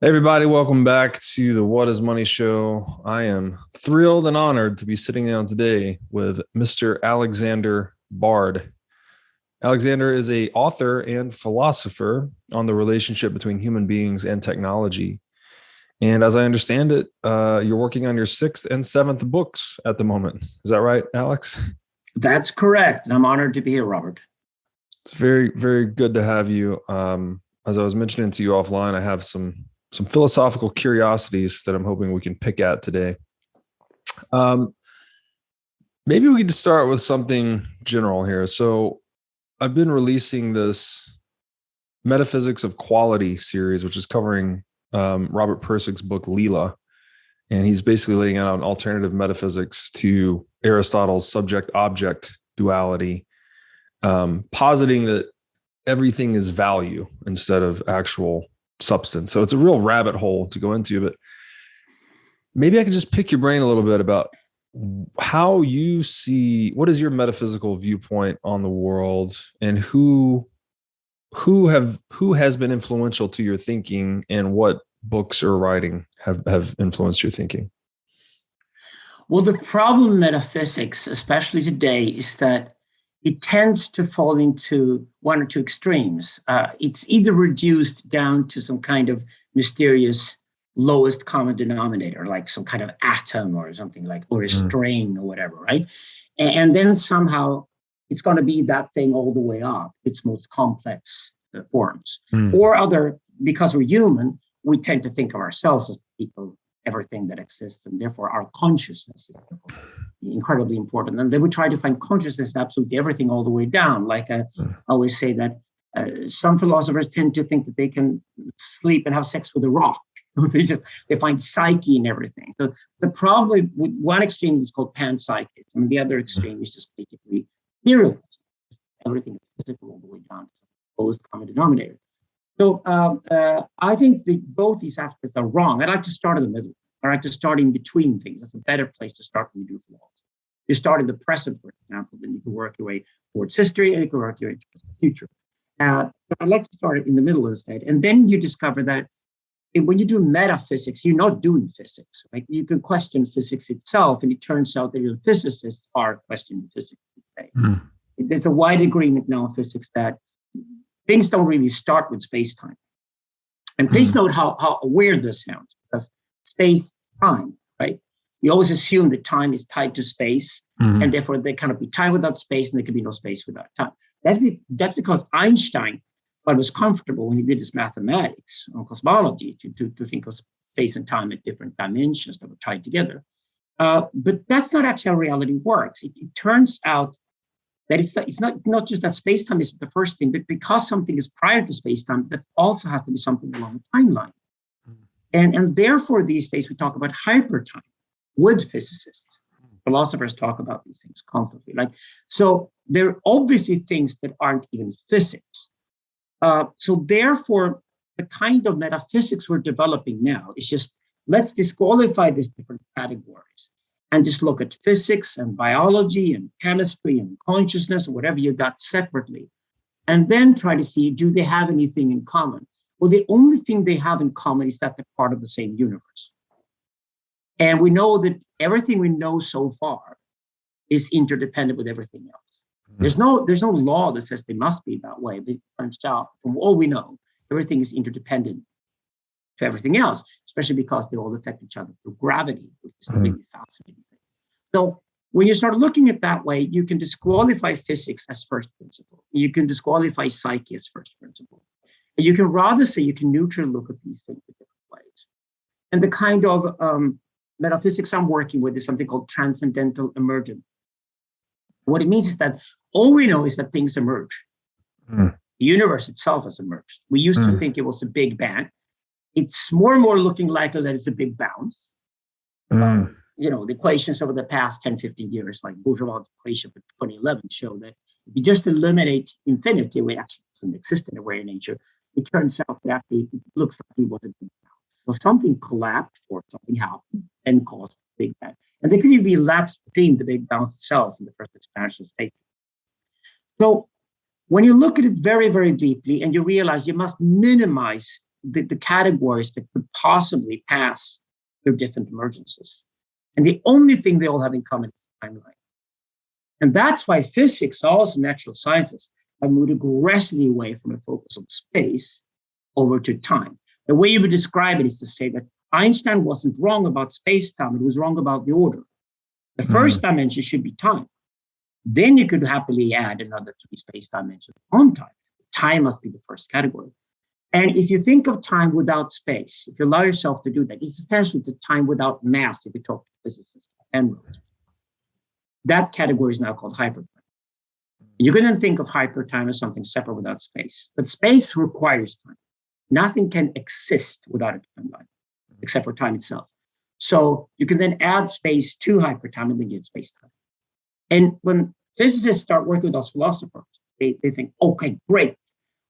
Hey everybody, welcome back to the What is Money show. I am thrilled and honored to be sitting down today with Mr. Alexander Bard. Alexander is an author and philosopher on the relationship between human beings and technology. And as I understand it, you're working on your 6th and 7th books at the moment. Is that right, Alex? That's correct. And I'm honored to be here, Robert. It's very, very good to have you. As I was mentioning to you offline, I have some philosophical curiosities that I'm hoping we can pick at today. Maybe we could just start with something general here. So I've been releasing this Metaphysics of Quality series, which is covering Robert Pirsig's book, Leela. And he's basically laying out an alternative metaphysics to Aristotle's subject-object duality, positing that everything is value instead of actual substance. So it's a real rabbit hole to go into, but maybe I could just pick your brain a little bit about how you see, what is your metaphysical viewpoint on the world, and who has been influential to your thinking, and what books or writing have influenced your thinking? Well, the problem in metaphysics, especially today, is that it tends to fall into one or two extremes. It's either reduced down to some kind of mysterious lowest common denominator, like some kind of atom or something like, or a string or whatever, right? And then somehow it's going to be that thing all the way up, its most complex forms. Or other, because we're human, we tend to think of ourselves as people, everything that exists, and therefore our consciousness is incredibly important. And they would try to find consciousness in absolutely everything all the way down. Like I always say that some philosophers tend to think that they can sleep and have sex with a rock. They find psyche in everything. So the problem with one extreme is called panpsychism, and the other extreme is just basically materialism. Everything is physical all the way down to the lowest common denominator. So I think both these aspects are wrong. I'd like to start in the middle. I like to start in between things. That's a better place to start when you do philosophy. You start in the present, for example, then you can work your way towards history, and you can work your way towards the future. But I'd like to start in the middle instead. And then you discover that when you do metaphysics, you're not doing physics. Right? You can question physics itself, and it turns out that your physicists are questioning physics today. There's a wide agreement now in physics that things don't really start with space-time. And please note how weird this sounds, because space-time, right? We always assume that time is tied to space, and therefore there cannot be time without space, and there can be no space without time. That's because Einstein was comfortable when he did his mathematics on cosmology to think of space and time at different dimensions that were tied together. But that's not actually how reality works. It turns out that it's not just that space-time is the first thing, but because something is prior to space-time, that also has to be something along the timeline. And therefore, these days, we talk about hypertime with physicists. Philosophers talk about these things constantly. So there are obviously things that aren't even physics. So therefore, the kind of metaphysics we're developing now is just, let's disqualify these different categories and just look at physics and biology and chemistry and consciousness or whatever you got separately, and then try to see, do they have anything in common? Well, the only thing they have in common is that they're part of the same universe. And we know that everything we know so far is interdependent with everything else. There's no law that says they must be that way, but it turns out, from all we know, everything is interdependent to everything else, especially because they all affect each other through gravity, which is a really fascinating thing. So when you start looking at that way, you can disqualify physics as first principle. You can disqualify psyche as first principle. And you can rather say you can neutrally look at these things in different ways. And the kind of metaphysics I'm working with is something called transcendental emergence. What it means is that all we know is that things emerge. The universe itself has emerged. We used to think it was a big bang. It's more and more looking likely that it's a big bounce. The equations over the past 10, 15 years, like Bourgeois' equation for 2011, show that if you just eliminate infinity, which actually doesn't exist in a way in nature, it turns out that it looks like it was a big bounce. So something collapsed or something happened and caused a big bang. And there could even be a lapse between the big bounce itself and the first expansion of space. So when you look at it very, very deeply and you realize you must minimize the categories that could possibly pass their different emergences. And the only thing they all have in common is the timeline. And that's why physics, also natural sciences, have moved aggressively away from a focus on space over to time. The way you would describe it is to say that Einstein wasn't wrong about space-time, it was wrong about the order. The first dimension should be time. Then you could happily add another 3 space dimensions on time. Time must be the first category. And if you think of time without space, if you allow yourself to do that, it's essentially a time without mass, if you talk to physicists. And that category is now called hypertime. You can then think of hypertime as something separate without space. But space requires time. Nothing can exist without a timeline, except for time itself. So you can then add space to hypertime and then get space-time. And when physicists start working with us philosophers, they think, okay, great.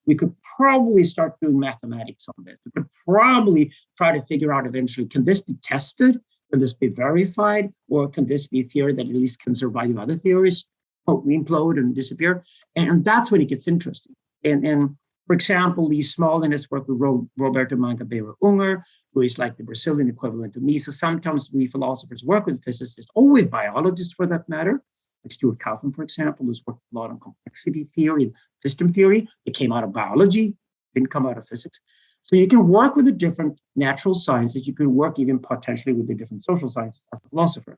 We could probably start doing mathematics on this. We could probably try to figure out eventually, can this be tested? Can this be verified? Or can this be a theory that at least can survive other theories? Implode and disappear. And that's when it gets interesting. And for example, Lee Small in his work with Roberto Mangabeira Unger, who is like the Brazilian equivalent of me. So sometimes we philosophers work with physicists, or with biologists for that matter, like Stuart Kauffman, for example, who's worked a lot on complexity theory and system theory. It came out of biology, didn't come out of physics. So you can work with the different natural sciences. You can work even potentially with the different social sciences as a philosopher.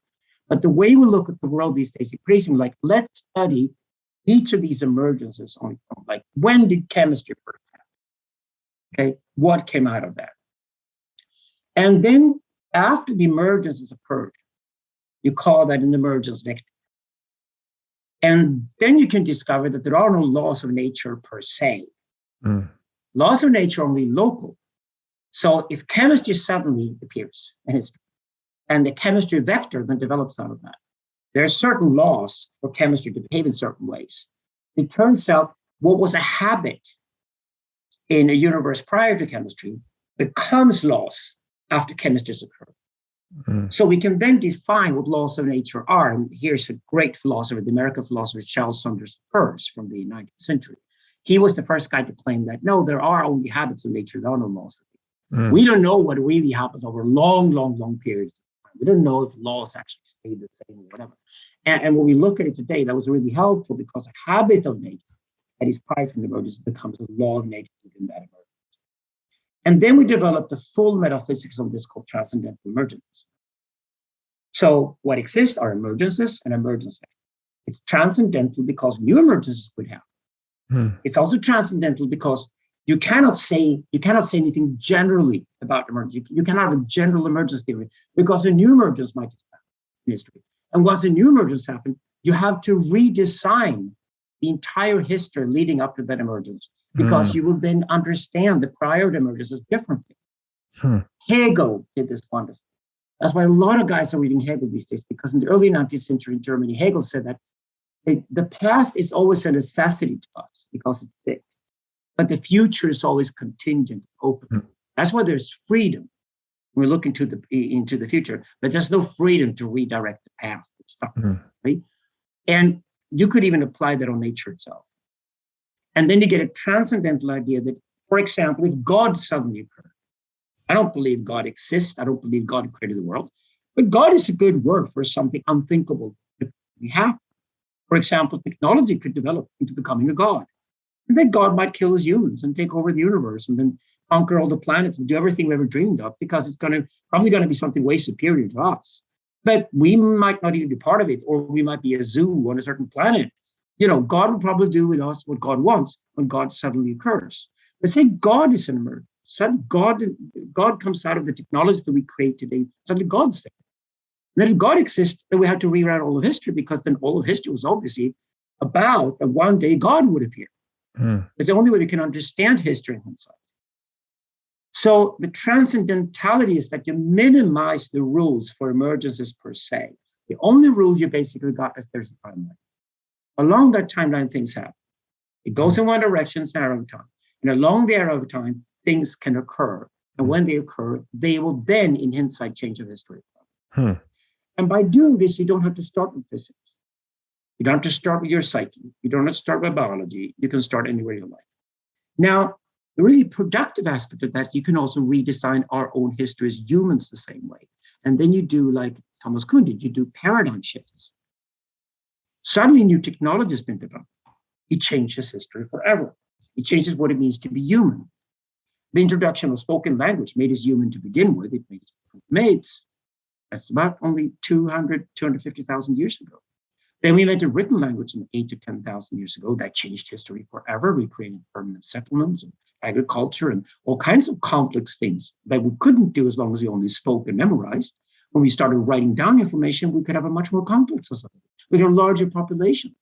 But the way we look at the world these days, increasingly, like, let's study each of these emergences on, like, when did chemistry first happen? Okay, what came out of that? And then after the emergences occurred, you call that an emergence vector. And then you can discover that there are no laws of nature per se. Laws of nature are only local. So if chemistry suddenly appears in history, and the chemistry vector then develops out of that, there are certain laws for chemistry to behave in certain ways. It turns out what was a habit in a universe prior to chemistry becomes laws after chemistry has occurred. So we can then define what laws of nature are. And here's a great philosopher, the American philosopher Charles Sanders Peirce from the 19th century. He was the first guy to claim that, no, there are only habits of nature, there are no laws of nature. We don't know what really happens over long periods of time. We don't know if laws actually stay the same or whatever. And when we look at it today, that was really helpful because a habit of nature that is prior to the emergence becomes a law of nature within that emergence. And then we developed the full metaphysics of this called transcendental emergence. So what exists are emergences and emergence vectors. It's transcendental because new emergences could happen. It's also transcendental because you cannot say anything generally about emergence. You cannot have a general emergence theory because a new emergence might just happen in history. And once a new emergence happens, you have to redesign the entire history leading up to that emergence because you will then understand the prior emergences differently. Hegel did this wonderfully. That's why a lot of guys are reading Hegel these days, because in the early 19th century in Germany, Hegel said that the past is always a necessity to us because it's fixed, but the future is always contingent, open. That's why there's freedom when we look into the future, but there's no freedom to redirect the past. It's stuck, right? And you could even apply that on nature itself. And then you get a transcendental idea that, for example, if God suddenly occurred, I don't believe God exists. I don't believe God created the world. But God is a good word for something unthinkable to be happen. For example, technology could develop into becoming a God. And then God might kill us humans and take over the universe and then conquer all the planets and do everything we ever dreamed of, because it's probably going to be something way superior to us. But we might not even be part of it, or we might be a zoo on a certain planet. You know, God will probably do with us what God wants when God suddenly occurs. But say God is an emergence. Suddenly God comes out of the technologies that we create today. Suddenly God's there. And then if God exists, then we have to rewrite all of history, because then all of history was obviously about that one day God would appear. It's the only way we can understand history in hindsight. So the transcendentality is that you minimize the rules for emergences per se. The only rule you basically got is there's a timeline. Along that timeline, things happen. It goes in one direction, it's an arrow of time. And along the arrow of time, things can occur. And when they occur, they will then, in hindsight, change the history. And by doing this, you don't have to start with physics. You don't have to start with your psyche. You don't have to start with biology. You can start anywhere you like. Now, The really productive aspect of that is you can also redesign our own history as humans the same way. And then you do like Thomas Kuhn did, you do paradigm shifts. Suddenly new technology has been developed. It changes history forever. It changes what it means to be human. The introduction of spoken language made us human to begin with. It made us mates. That's about only 250,000 years ago. Then we invented written language in 8 to 10,000 years ago. That changed history forever. We created permanent settlements and agriculture and all kinds of complex things that we couldn't do as long as we only spoke and memorized. When we started writing down information, we could have a much more complex society. We could have larger populations.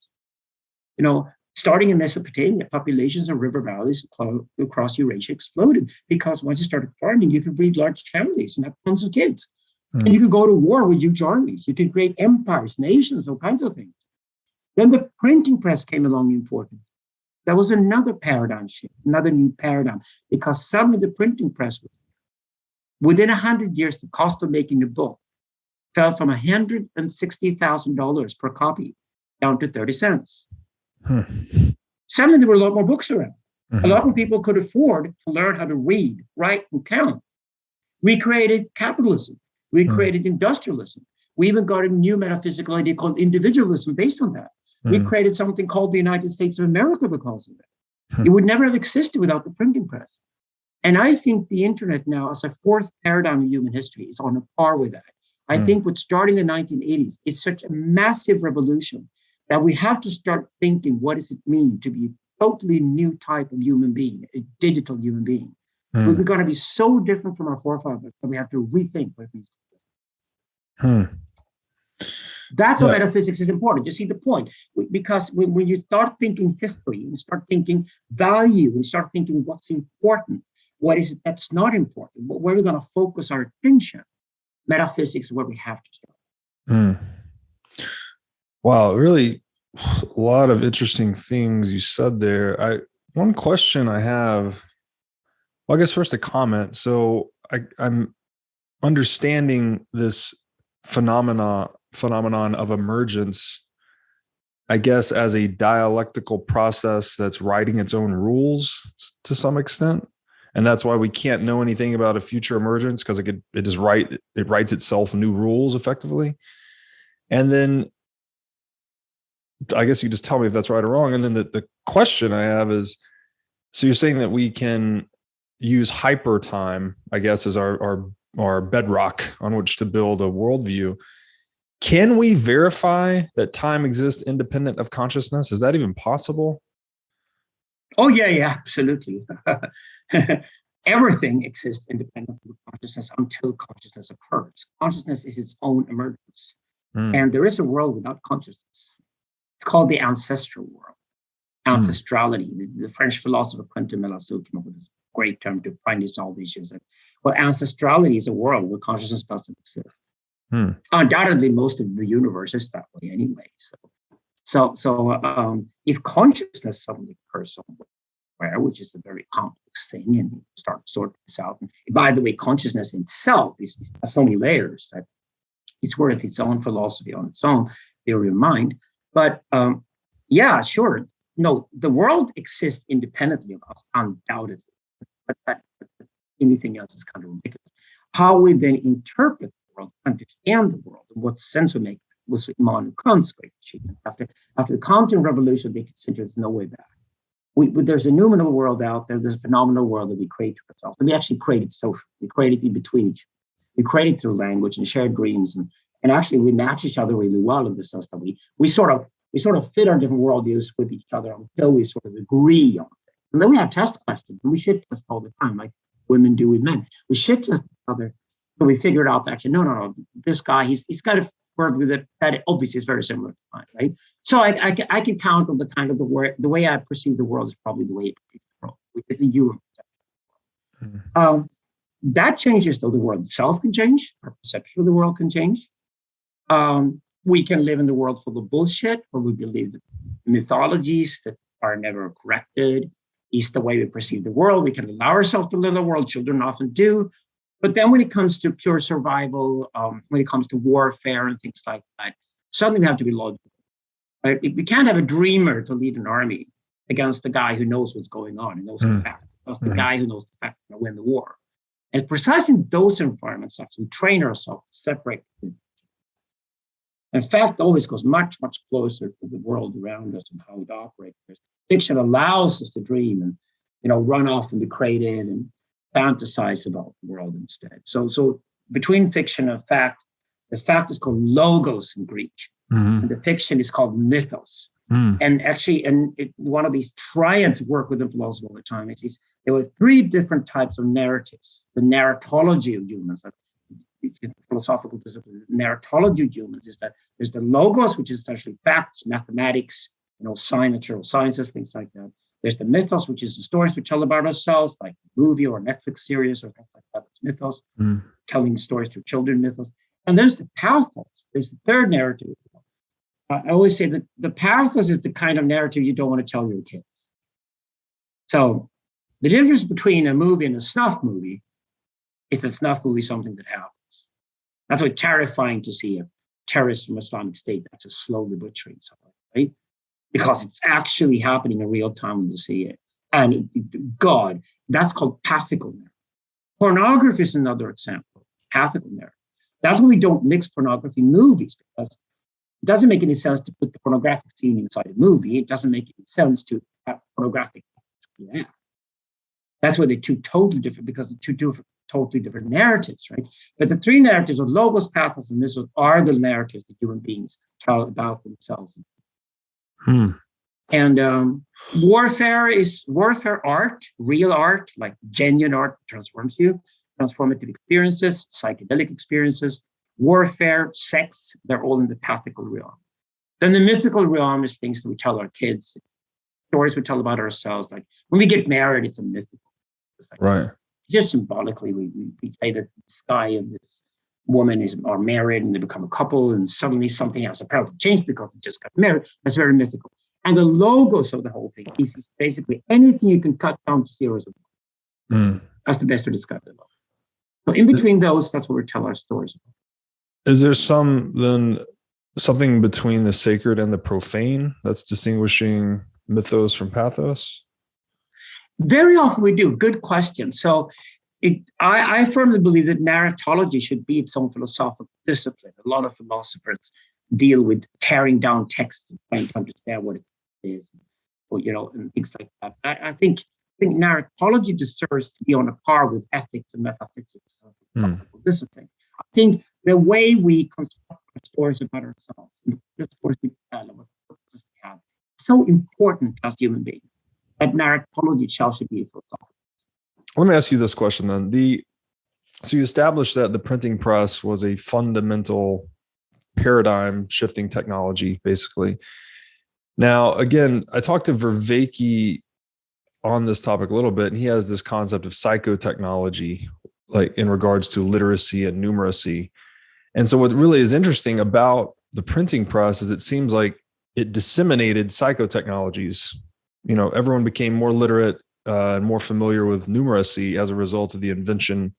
You know, starting in Mesopotamia, populations of river valleys across Eurasia exploded because once you started farming, you could breed large families and have tons of kids. And you could go to war with huge armies. You could create empires, nations, all kinds of things. Then the printing press came along important. That was another paradigm shift, another new paradigm, because suddenly the printing press, within 100 years, the cost of making a book fell from $160,000 per copy down to 30 cents. Suddenly there were a lot more books around. A lot more people could afford to learn how to read, write, and count. We created capitalism. We created industrialism. We even got a new metaphysical idea called individualism based on that. We created something called the United States of America because of it. It would never have existed without the printing press. And I think the internet now, as a fourth paradigm of human history, is on a par with that. I think what's starting in the 1980s, it's such a massive revolution that we have to start thinking, what does it mean to be a totally new type of human being, a digital human being? We're going to be so different from our forefathers that we have to rethink what it means. That's why metaphysics is important. You see the point? Because when you start thinking history, you start thinking value, and start thinking what's important, what is it that's not important, where we're going to focus our attention, metaphysics is where we have to start. Wow, really a lot of interesting things you said there. One question I have, well, I guess first a comment. So I'm understanding this phenomenon of emergence, I guess, as a dialectical process that's writing its own rules to some extent. And that's why we can't know anything about a future emergence, because it writes itself new rules effectively. And then I guess you just tell me if that's right or wrong. And then the question I have is, so you're saying that we can use hyper time, I guess, as our bedrock on which to build a worldview. Can we verify that time exists independent of consciousness? Is that even possible? Oh, yeah, absolutely. Everything exists independent of consciousness until consciousness occurs. Consciousness is its own emergence. And there is a world without consciousness. It's called the ancestral world, ancestrality. The French philosopher Quentin Melasson came up with this great term to find these all these issues. Well, ancestrality is a world where consciousness doesn't exist. Undoubtedly, most of the universe is that way anyway. So if consciousness suddenly occurs somewhere, which is a very complex thing, and you start to sort this out. And by the way, consciousness itself has so many layers that it's worth its own philosophy on its own, theory of mind. But yeah, sure. No, the world exists independently of us, undoubtedly. But anything else is kind of ridiculous. How we then interpret the world, understand the world, and what sense we make was Immanuel Kant's great achievement. After the Kantian revolution, they considered there's no way back. There's a noumenal world out there. There's a phenomenal world that we create to ourselves. And we actually created social. We created in between each other. We created through language and shared dreams. And actually, we match each other really well in the sense that we sort of fit our different worldviews with each other until we sort of agree on it. And then we have test questions, and we shit test all the time, like women do with men. We shit test each other, so we figured out that actually, no, this guy, he's got a word with it that obviously is very similar to mine, right? So I can count on the kind of the way I perceive the world is probably the way it perceives the world, which is the human perception. That changes, though. The world itself can change. Our perception of the world can change. We can live in the world full of bullshit, where we believe that mythologies that are never corrected is the way we perceive the world. We can allow ourselves to live in the world. Children often do. But then when it comes to pure survival, when it comes to warfare and things like that, suddenly we have to be logical. Right? We can't have a dreamer to lead an army against the guy who knows what's going on and knows the fact. because the guy who knows the facts is going to win the war. And precisely in those environments, actually train ourselves to separate. In fact, always goes much, much closer to the world around us and how it operates. Fiction allows us to dream and, run off and be creative and fantasize about the world instead. So between fiction and fact, the fact is called logos in Greek, and the fiction is called mythos. And actually, one of these triads work within philosophy all the time is there were three different types of narratives. The narratology of humans, philosophical discipline, narratology of humans is that there's the logos, which is essentially facts, mathematics, science, natural sciences, things like that. There's the mythos, which is the stories we tell about ourselves, like a movie or a Netflix series or things like that. It's mythos, telling stories to children, mythos. And there's the pathos. There's the third narrative. I always say that the pathos is the kind of narrative you don't want to tell your kids. So the difference between a movie and a snuff movie is that snuff movie is something that happens. That's why it's terrifying to see a terrorist from Islamic State that's just slowly butchering someone, right? Because it's actually happening in real time when you see it. And God, that's called pathical narrative. Pornography is another example, pathical narrative. That's why we don't mix pornography in movies, because it doesn't make any sense to put the pornographic scene inside a movie. It doesn't make any sense to have pornographic. Yeah. That's why they're two totally different, because they're two totally different narratives, right? But the three narratives of logos, pathos, and mythos are the narratives that human beings tell about themselves. And warfare art, real art, like genuine art transforms you, transformative experiences, psychedelic experiences, warfare, sex, they're all in the pathical realm. Then the mythical realm is things that we tell our kids, stories we tell about ourselves. Like when we get married, it's a mythical. Right. Just symbolically, we say that this guy and this woman are married and they become a couple, and suddenly something has apparently changed because they just got married. That's very mythical. And the logos of the whole thing is basically anything you can cut down to zeros. That's the best to describe it. So in between those, that's what we tell our stories about. Is there something between the sacred and the profane that's distinguishing mythos from pathos? Very often we do. Good question. So I firmly believe that narratology should be its own philosophical discipline. A lot of philosophers deal with tearing down texts and trying to understand what it is, or, and things like that. I think narratology deserves to be on a par with ethics and metaphysics. Discipline. I think the way we construct our stories about ourselves, and the stories we tell, and what purposes we have, is so important as human beings that narratology itself should be a philosophy. Let me ask you this question then. So you established that the printing press was a fundamental paradigm shifting technology, basically. Now, again, I talked to Vervaeke on this topic a little bit, and he has this concept of psychotechnology, like in regards to literacy and numeracy. And so what really is interesting about the printing press is it seems like it disseminated psychotechnologies. Everyone became more literate and more familiar with numeracy as a result of the invention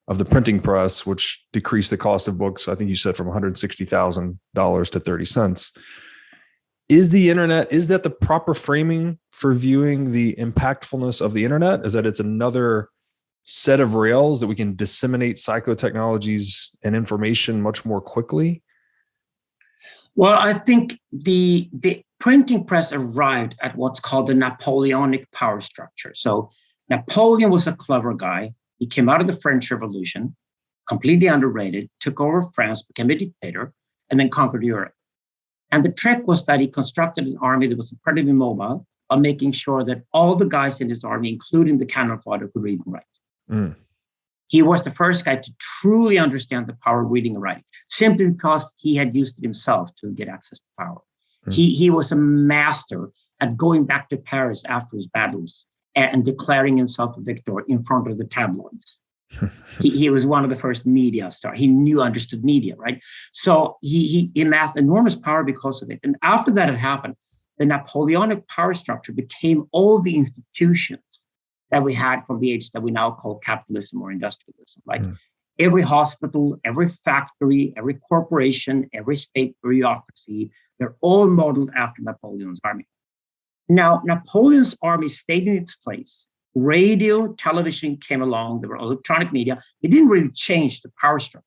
of the printing press, which decreased the cost of books, I think you said, from $160,000 to 30 cents. Is the internet, is that the proper framing for viewing the impactfulness of the internet? Is that it's another set of rails that we can disseminate psychotechnologies and information much more quickly? Well, I think the printing press arrived at what's called the Napoleonic power structure. So Napoleon was a clever guy. He came out of the French Revolution, completely underrated, took over France, became a dictator, and then conquered Europe. And the trick was that he constructed an army that was incredibly mobile, by making sure that all the guys in his army, including the cannon fodder, could read and write. He was the first guy to truly understand the power of reading and writing, simply because he had used it himself to get access to power. He was a master at going back to Paris after his battles and declaring himself a victor in front of the tabloids. He was one of the first media stars. He understood media, right? So he amassed enormous power because of it. And after that had happened, the Napoleonic power structure became all the institutions that we had from the age that we now call capitalism or industrialism. Like every hospital, every factory, every corporation, every state bureaucracy, they're all modeled after Napoleon's army. Now, Napoleon's army stayed in its place radio, television came along, there were electronic media. It didn't really change the power structure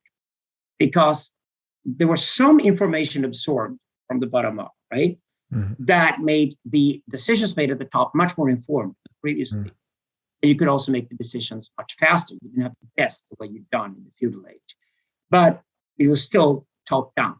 because there was some information absorbed from the bottom up, right? Mm-hmm. That made the decisions made at the top much more informed than previously. Mm-hmm. And you could also make the decisions much faster. You didn't have to guess the way you've done in the feudal age. But it was still top-down,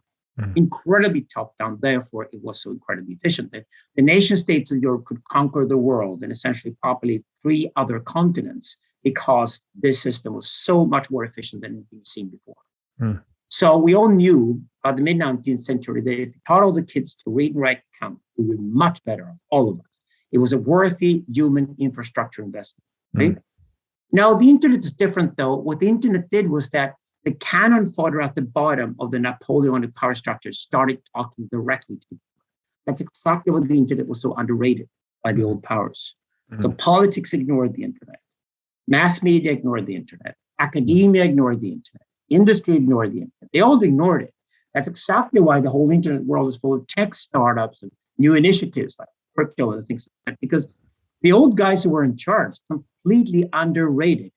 incredibly top-down. Therefore, it was so incredibly efficient that the nation states of Europe could conquer the world and essentially populate 3 other continents because this system was so much more efficient than anything we've seen before. So we all knew by the mid-19th century that if you taught all the kids to read and write and count, we would be much better off, all of us. It was a worthy human infrastructure investment, right? Now, the internet is different, though. What the internet did was that the cannon fodder at the bottom of the Napoleonic power structure started talking directly to people. That's exactly what the internet was so underrated by the old powers. So politics ignored the internet. Mass media ignored the internet. Academia ignored the internet. Industry ignored the internet. They all ignored it. That's exactly why the whole internet world is full of tech startups and new initiatives like crypto and things like that, because the old guys who were in charge completely underrated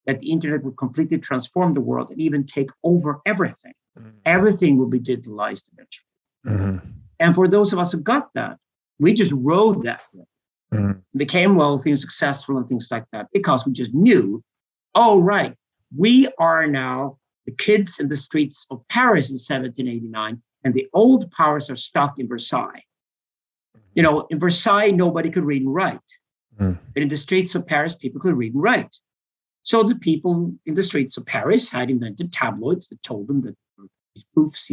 that the internet would completely transform the world and even take over everything. Everything will be digitalized eventually. And for those of us who got that, we just rode that, became wealthy and successful and things like that, because we just knew, oh, right, we are now the kids in the streets of Paris in 1789, and the old powers are stuck in Versailles. You know, in Versailles, nobody could read and write. But in the streets of Paris, people could read and write. So the people in the streets of Paris had invented tabloids that told them that these spoofs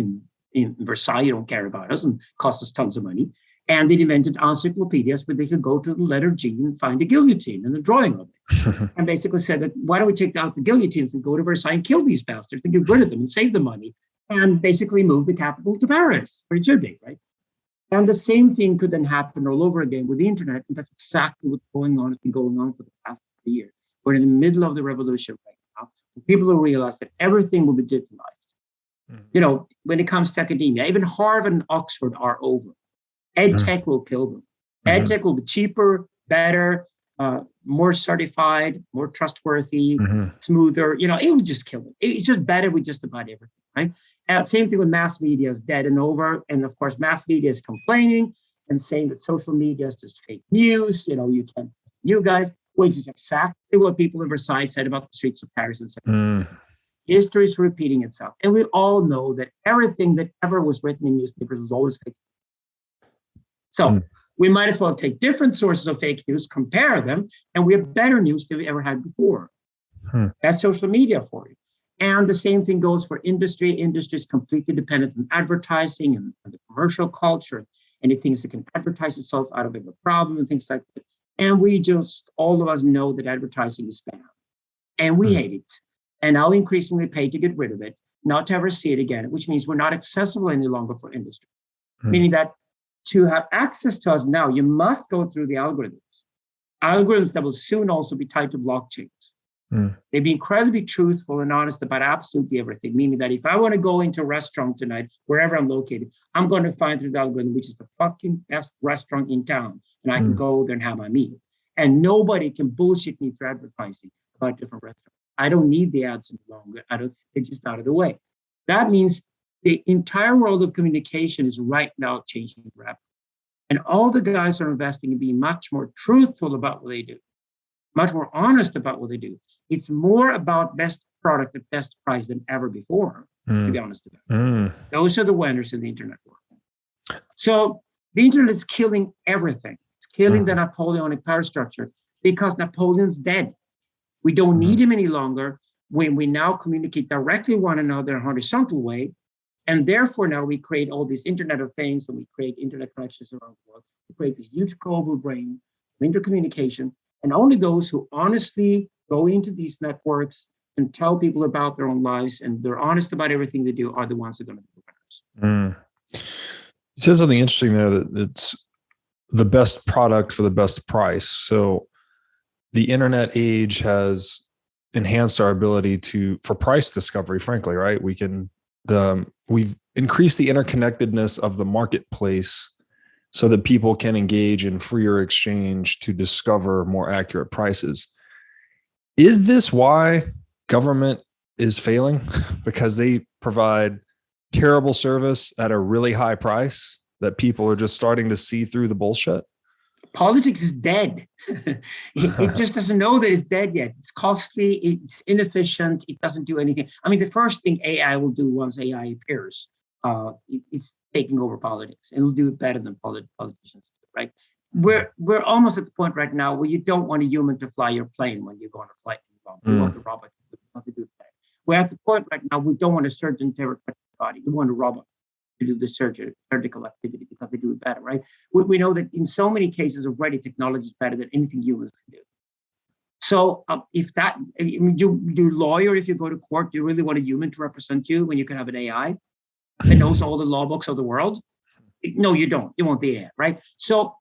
in Versailles don't care about us and cost us tons of money. And they invented encyclopedias where they could go to the letter G and find a guillotine and a drawing of it. And basically said that, why don't we take out the guillotines and go to Versailles and kill these bastards and get rid of them and save the money and basically move the capital to Paris, where it should be, right? And the same thing could then happen all over again with the internet. And that's exactly what's going on. It's been going on for the past 3 years. We're in the middle of the revolution right now. People will realize that everything will be digitalized. You know, when it comes to academia, even Harvard and Oxford are over. EdTech will kill them. EdTech will be cheaper, better, more certified, more trustworthy, smoother. You know, it will just kill them. It's just better with just about everything, right? And same thing with mass media is dead and over. And of course, mass media is complaining and saying that social media is just fake news. You know, you can't, you guys, which is exactly what people in Versailles said about the streets of Paris and said. History is repeating itself. And we all know that everything that ever was written in newspapers was always fake. So we might as well take different sources of fake news, compare them, and we have better news than we ever had before. That's social media for you. And the same thing goes for industry. Industry is completely dependent on advertising and the commercial culture, and it thinks it can advertise itself out of a problem and things like that. And we just, all of us know that advertising is bad. And we hate it. And now increasingly pay to get rid of it, not to ever see it again, which means we're not accessible any longer for industry. Meaning that to have access to us now, you must go through the algorithms. Algorithms that will soon also be tied to blockchains. They'd be incredibly truthful and honest about absolutely everything, meaning that if I want to go into a restaurant tonight, wherever I'm located, I'm going to find through the algorithm, which is the fucking best restaurant in town, and I can go there and have my meal. And nobody can bullshit me through advertising about different restaurants. I don't need the ads any longer. They're just out of the way. That means the entire world of communication is right now changing rapidly. And all the guys are investing in being much more truthful about what they do, much more honest about what they do. It's more about best product at best price than ever before, to be honest about it. Those are the winners in the internet world. So the internet is killing everything. It's killing the Napoleonic power structure because Napoleon's dead. We don't need him any longer when we now communicate directly with one another in a horizontal way. And therefore, now we create all these Internet of Things and we create internet connections around the world. We create this huge global brain, intercommunication. And only those who honestly go into these networks and tell people about their own lives and they're honest about everything they do are the ones that are going to be the winners. You said something interesting there, that it's the best product for the best price. So the internet age has enhanced our ability for price discovery, frankly, right? We've increased the interconnectedness of the marketplace so that people can engage in freer exchange to discover more accurate prices. Is this why government is failing? Because they provide terrible service at a really high price that people are just starting to see through the bullshit? Politics is dead. It just doesn't know that it's dead yet. It's costly, it's inefficient, it doesn't do anything. I mean, the first thing AI will do once AI appears, it's taking over politics, and it'll do it better than politicians do, right? We're almost at the point right now where you don't want a human to fly your plane when you go on a flight. You want the robot to do that. We're at the point right now we don't want a surgeon to ever touch the body. We want a robot to do the surgical activity because they do it better, right? We know that in so many cases already technology is better than anything humans can do. So if that, I mean, you lawyer, if you go to court, do you really want a human to represent you when you can have an AI that knows all the law books of the world? No, you don't. You want the AI, right? So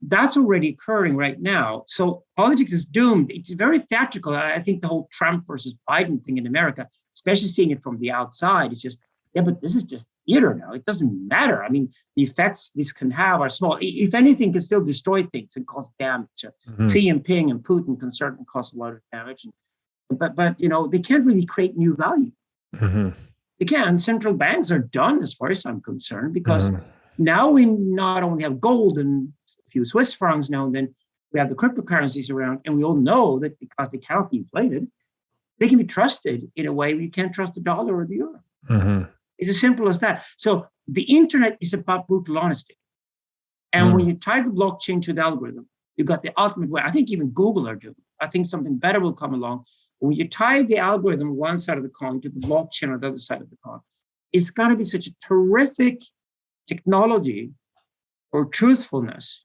that's already occurring right now. So politics is doomed. It's very theatrical. I think the whole Trump versus Biden thing in America, especially seeing it from the outside, is just, yeah, but this is just theater now. It doesn't matter. I mean, the effects this can have are small. If anything, it can still destroy things and cause damage. Xi Jinping and Putin can certainly cause a lot of damage. But you know, they can't really create new value. They can. Central banks are done as far as I'm concerned, because now we not only have gold and a few Swiss francs now and then, we have the cryptocurrencies around, and we all know that because they cannot be inflated, they can be trusted in a way you can't trust the dollar or the euro. It's as simple as that. So the internet is about brutal honesty. And when you tie the blockchain to the algorithm, you got the ultimate way. I think even Google are doing it. I think something better will come along. When you tie the algorithm on one side of the coin to the blockchain on the other side of the coin, it's going to be such a terrific technology or truthfulness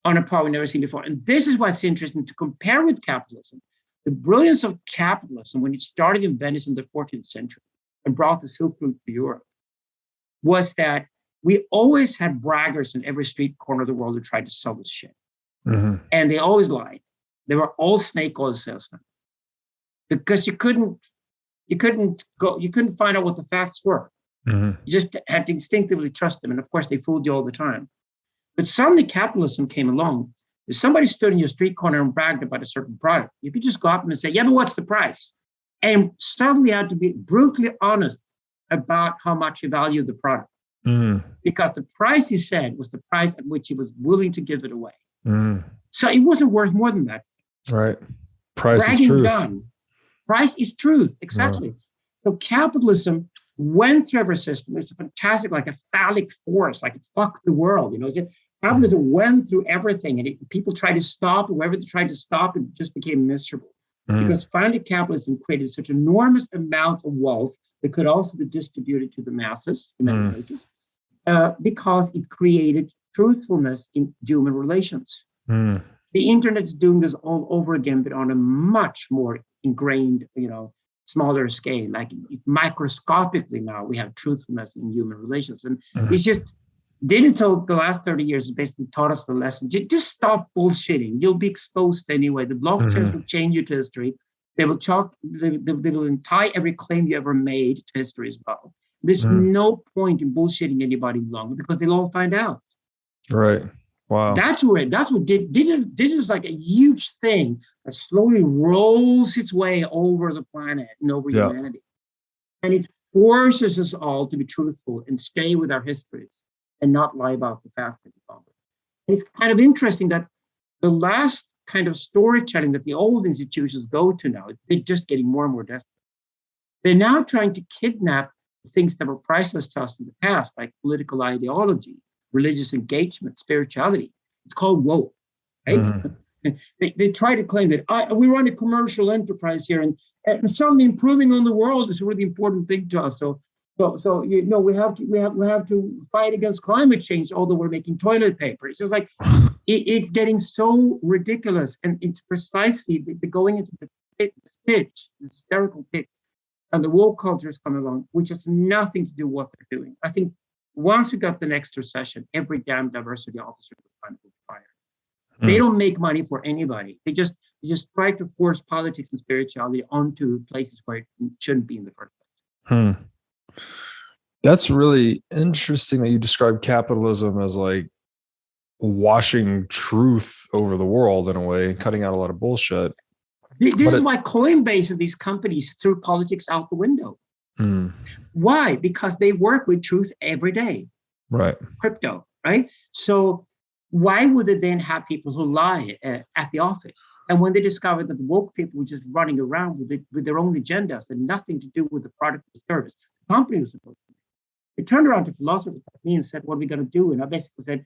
on a power we've never seen before. And this is what's interesting to compare with capitalism. The brilliance of capitalism when it started in Venice in the 14th century and brought the Silk Route to Europe was that we always had braggers in every street corner of the world who tried to sell us shit. And they always lied. They were all snake oil salesmen. Because you couldn't find out what the facts were. You just had to instinctively trust them. And of course, they fooled you all the time. But suddenly capitalism came along. If somebody stood in your street corner and bragged about a certain product, you could just go up and say, yeah, but what's the price? And suddenly you had to be brutally honest about how much you value the product. Because the price he said was the price at which he was willing to give it away. So it wasn't worth more than that. Right. Price Bragging is truth. Done. Price is truth. Exactly. So capitalism went through every system. It's a fantastic, like a phallic force, like it fucked the world. You know, capitalism went through everything, and people tried to stop. Whoever they tried to stop, it just became miserable. Because finally, capitalism created such enormous amounts of wealth that could also be distributed to the masses in many places, because it created truthfulness in human relations. The internet's doing this all over again, but on a much more ingrained, smaller scale. Like microscopically now, we have truthfulness in human relations, and it's just digital. The last 30 years has basically taught us the lesson: just stop bullshitting. You'll be exposed anyway. The blockchains will change you to history. They will they will tie every claim you ever made to history as well. There's no point in bullshitting anybody longer because they'll all find out. Right. Wow. That's what digital is like a huge thing that slowly rolls its way over the planet and over humanity. And it forces us all to be truthful and stay with our histories and not lie about the facts that we follow. It's kind of interesting that the last kind of storytelling that the old institutions go to now, they're just getting more and more desperate. They're now trying to kidnap things that were priceless to us in the past, like political ideology, religious engagement, spirituality. It's called woke, right? They try to claim that we run a commercial enterprise here, and suddenly improving on the world is a really important thing to us. So we have to fight against climate change, although we're making toilet paper. It's just like it's getting so ridiculous, and it's precisely going into the pitch, the hysterical pitch, and the woke culture is coming along, which has nothing to do with what they're doing. I think once we got the next recession, every damn diversity officer was trying to fire. They don't make money for anybody. They just try to force politics and spirituality onto places where it shouldn't be in the first place. That's really interesting that you describe capitalism as like washing truth over the world in a way, cutting out a lot of bullshit. This is why Coinbase and these companies threw politics out the window. Why? Because they work with truth every day. Right. Crypto, right? So why would they then have people who lie at the office? And when they discovered that the woke people were just running around with their own agendas and nothing to do with the product or service the company was supposed to do, they turned around to philosophers like me and said, what are we going to do? And I basically said,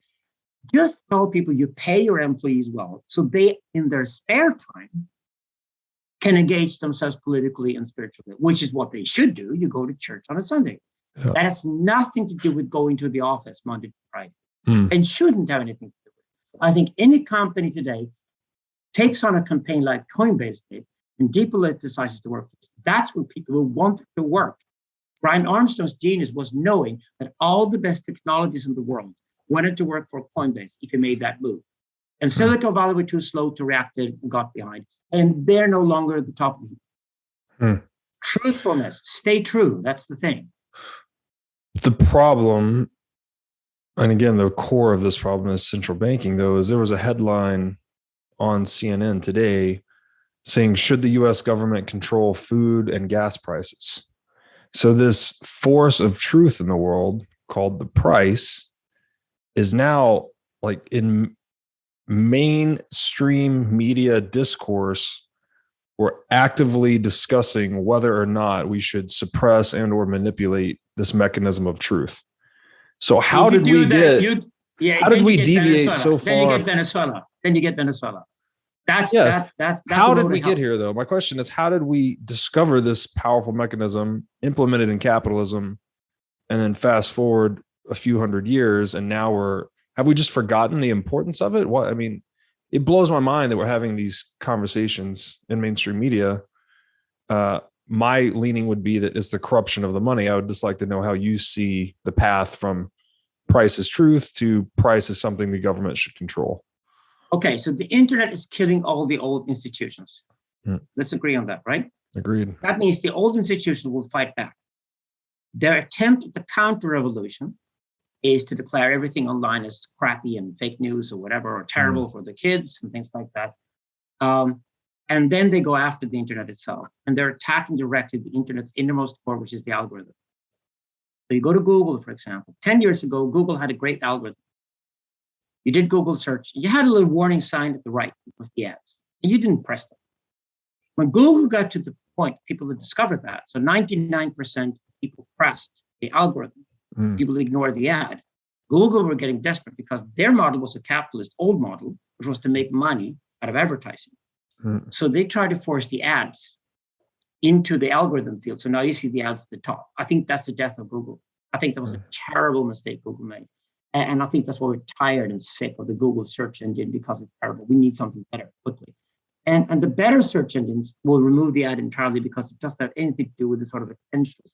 just tell people you pay your employees well, so they, in their spare time, can engage themselves politically and spiritually, which is what they should do. You go to church on a Sunday. Yeah. That has nothing to do with going to the office Monday to Friday, and shouldn't have anything to do with it. I think any company today takes on a campaign like Coinbase did and depoliticizes the workplace. That's where people who want to work. Brian Armstrong's genius was knowing that all the best technologies in the world wanted to work for Coinbase if he made that move. And Silicon Valley were too slow to react and got behind. And they're no longer at the top of it. Truthfulness, stay true. That's the thing. The problem, and again, the core of this problem is central banking, though, is there was a headline on CNN today saying, should the US government control food and gas prices? So this force of truth in the world called the price is now like in mainstream media discourse. We're actively discussing whether or not we should suppress and or manipulate this mechanism of truth. So how did we get? How did we deviate so far? Then you get Venezuela. That's how did we get here, though? My question is, how did we discover this powerful mechanism, implement it in capitalism, and then fast forward a few hundred years, and now have we just forgotten the importance of it? What I mean, it blows my mind that we're having these conversations in mainstream media. My leaning would be that it's the corruption of the money. I would just like to know how you see the path from price is truth to price is something the government should control. Okay, so the internet is killing all the old institutions. Let's agree on that, right? Agreed. That means the old institutions will fight back. Their attempt at the counter-revolution is to declare everything online as crappy and fake news or whatever, or terrible for the kids and things like that. And then they go after the internet itself, and they're attacking directly the internet's innermost core, which is the algorithm. So you go to Google, for example. 10 years ago, Google had a great algorithm. You did Google search, you had a little warning sign at the right with the ads, and you didn't press them. When Google got to the point, people had discovered that. So 99% people pressed the algorithm. People ignored the ad. Google were getting desperate because their model was a capitalist old model, which was to make money out of advertising. So they tried to force the ads into the algorithm field. So now you see the ads at the top. I think that's the death of Google. I think that was a terrible mistake Google made. And I think that's why we're tired and sick of the Google search engine, because it's terrible. We need something better quickly. And the better search engines will remove the ad entirely because it doesn't have anything to do with the sort of attention.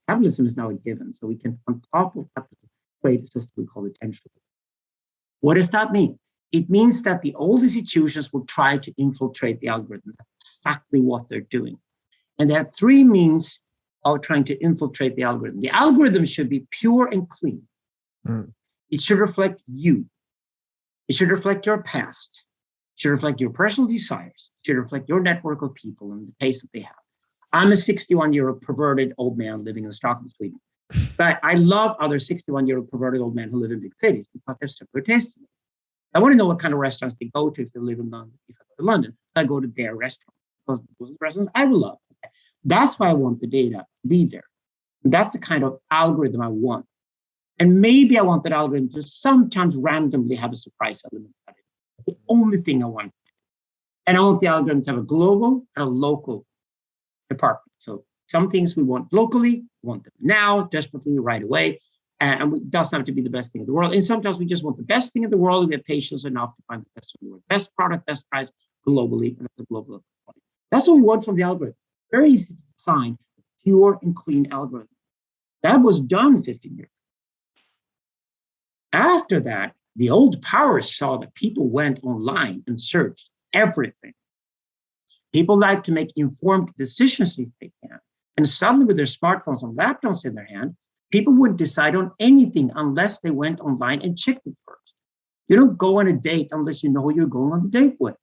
Capitalism is now a given, so we can, on top of capitalism, create a system we call attention. What does that mean? It means that the old institutions will try to infiltrate the algorithm. That's exactly what they're doing. And there are three means of trying to infiltrate the algorithm. The algorithm should be pure and clean. It should reflect you. It should reflect your past. It should reflect your personal desires. It should reflect your network of people and the taste that they have. I'm a 61-year-old perverted old man living in Stockholm, Sweden. But I love other 61-year-old perverted old men who live in big cities because they're similar taste to me. I want to know what kind of restaurants they go to if they live in London. If I go to London, I go to their restaurant because those are the restaurants I will love. That's why I want the data to be there. And that's the kind of algorithm I want. And maybe I want that algorithm to sometimes randomly have a surprise element. That's the only thing I want. And I want the algorithm to have a global and a local department. So some things we want locally, we want them now, desperately, right away. And it doesn't have to be the best thing in the world. And sometimes we just want the best thing in the world. We have patience enough to find the best in the world. Best product, best price globally. And that's a global point. That's what we want from the algorithm. Very easy to design a pure and clean algorithm. That was done 15 years. After that, the old powers saw that people went online and searched everything. People like to make informed decisions if they can. And suddenly with their smartphones and laptops in their hand, people wouldn't decide on anything unless they went online and checked it first. You don't go on a date unless you know who you're going on the date with.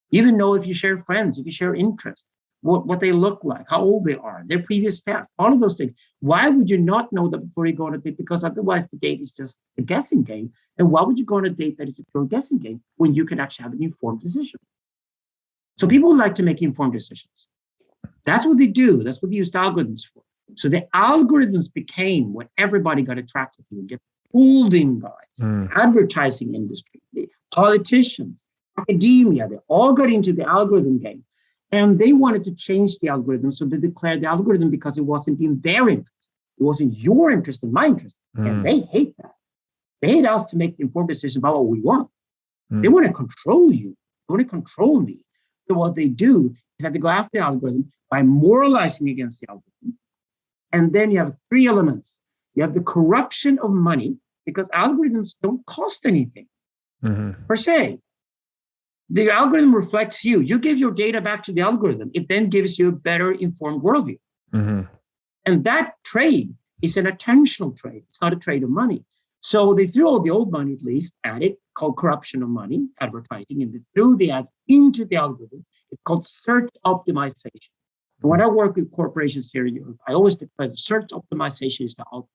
You even know if you share friends, if you share interests, what they look like, how old they are, their previous past, all of those things. Why would you not know that before you go on a date? Because otherwise the date is just a guessing game. And why would you go on a date that is a pure guessing game when you can actually have an informed decision? So people like to make informed decisions. That's what they do. That's what they used algorithms for. So the algorithms became what everybody got attracted to and get pulled in by. Advertising industry, the politicians, academia, they all got into the algorithm game. And they wanted to change the algorithm, so they declared the algorithm because it wasn't in their interest. It wasn't your interest and my interest. And they hate that. They hate us to make the informed decision about what we want. They want to control you. They want to control me. So what they do is that they go after the algorithm by moralizing against the algorithm. And then you have three elements. You have the corruption of money, because algorithms don't cost anything per se. The algorithm reflects you. You give your data back to the algorithm. It then gives you a better informed worldview. And that trade is an attentional trade. It's not a trade of money. So they threw all the old money, at least, at it, called corruption of money, advertising, and they threw the ads into the algorithm. It's called search optimization. And when I work with corporations here in Europe, I always declare the search optimization is the ultimate.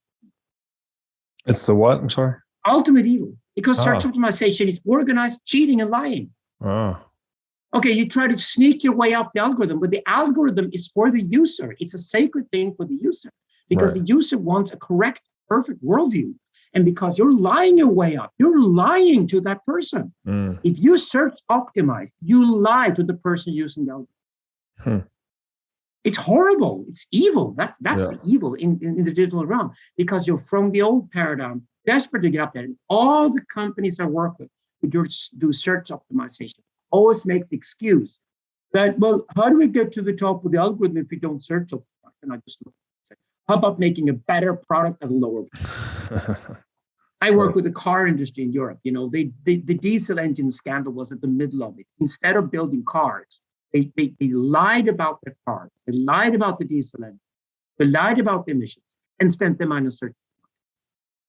It's the what? I'm sorry? Ultimate evil. Because search optimization is organized cheating and lying. Okay, you try to sneak your way up the algorithm, but the algorithm is for the user. It's a sacred thing for the user because the user wants a correct, perfect worldview. And because you're lying your way up, you're lying to that person. If you search optimize, you lie to the person using the algorithm. It's horrible. It's evil. That's the evil in the digital realm, because you're from the old paradigm, desperate to get up there. And all the companies I work with who do search optimization always make the excuse that, well, how do we get to the top of the algorithm if we don't search optimize? And I just look and say, how about making a better product at a lower price? I work with the car industry in Europe. You know, the diesel engine scandal was at the middle of it. Instead of building cars, they lied about the cars. They lied about the diesel engine. They lied about the emissions and spent the money on search.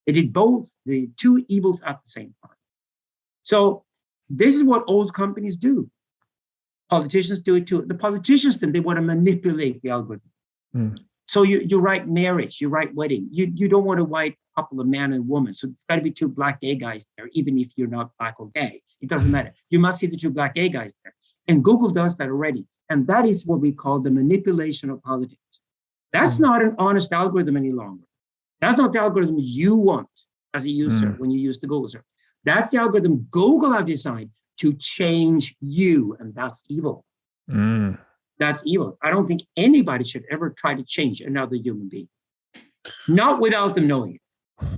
They did both, the two evils at the same time. So this is what old companies do. Politicians do it too. The politicians, then they want to manipulate the algorithm. So you write marriage, you write wedding. You don't want to write a couple of man and woman. So it's got to be two black gay guys there, even if you're not black or gay. It doesn't matter. You must see the two black gay guys there. And Google does that already. And that is what we call the manipulation of politics. That's not an honest algorithm any longer. That's not the algorithm you want as a user when you use the Google search. That's the algorithm Google have designed to change you, and that's evil. That's evil. I don't think anybody should ever try to change another human being, not without them knowing it.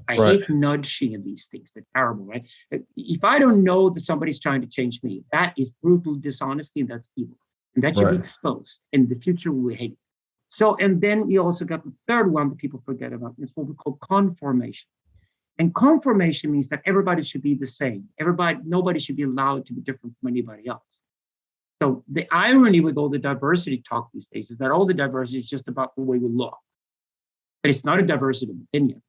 I hate nudging of these things. They're terrible, right? If I don't know that somebody's trying to change me, that is brutal dishonesty, and that's evil. And that should be exposed. And in the future, we hate it. So, and then we also got the third one that people forget about. It's what we call conformation. And conformation means that everybody should be the same. Nobody should be allowed to be different from anybody else. So the irony with all the diversity talk these days is that all the diversity is just about the way we look. But it's not a diversity of opinion.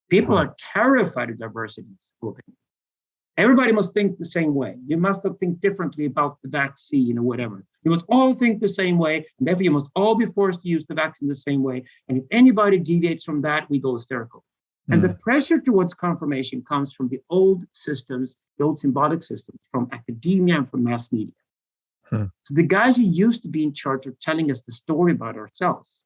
People are terrified of diversity of opinion. Everybody must think the same way. You must not think differently about the vaccine or whatever. You must all think the same way, and therefore you must all be forced to use the vaccine the same way. And if anybody deviates from that, we go hysterical. And the pressure towards confirmation comes from the old systems, the old symbolic systems, from academia and from mass media. So the guys who used to be in charge of telling us the story about ourselves,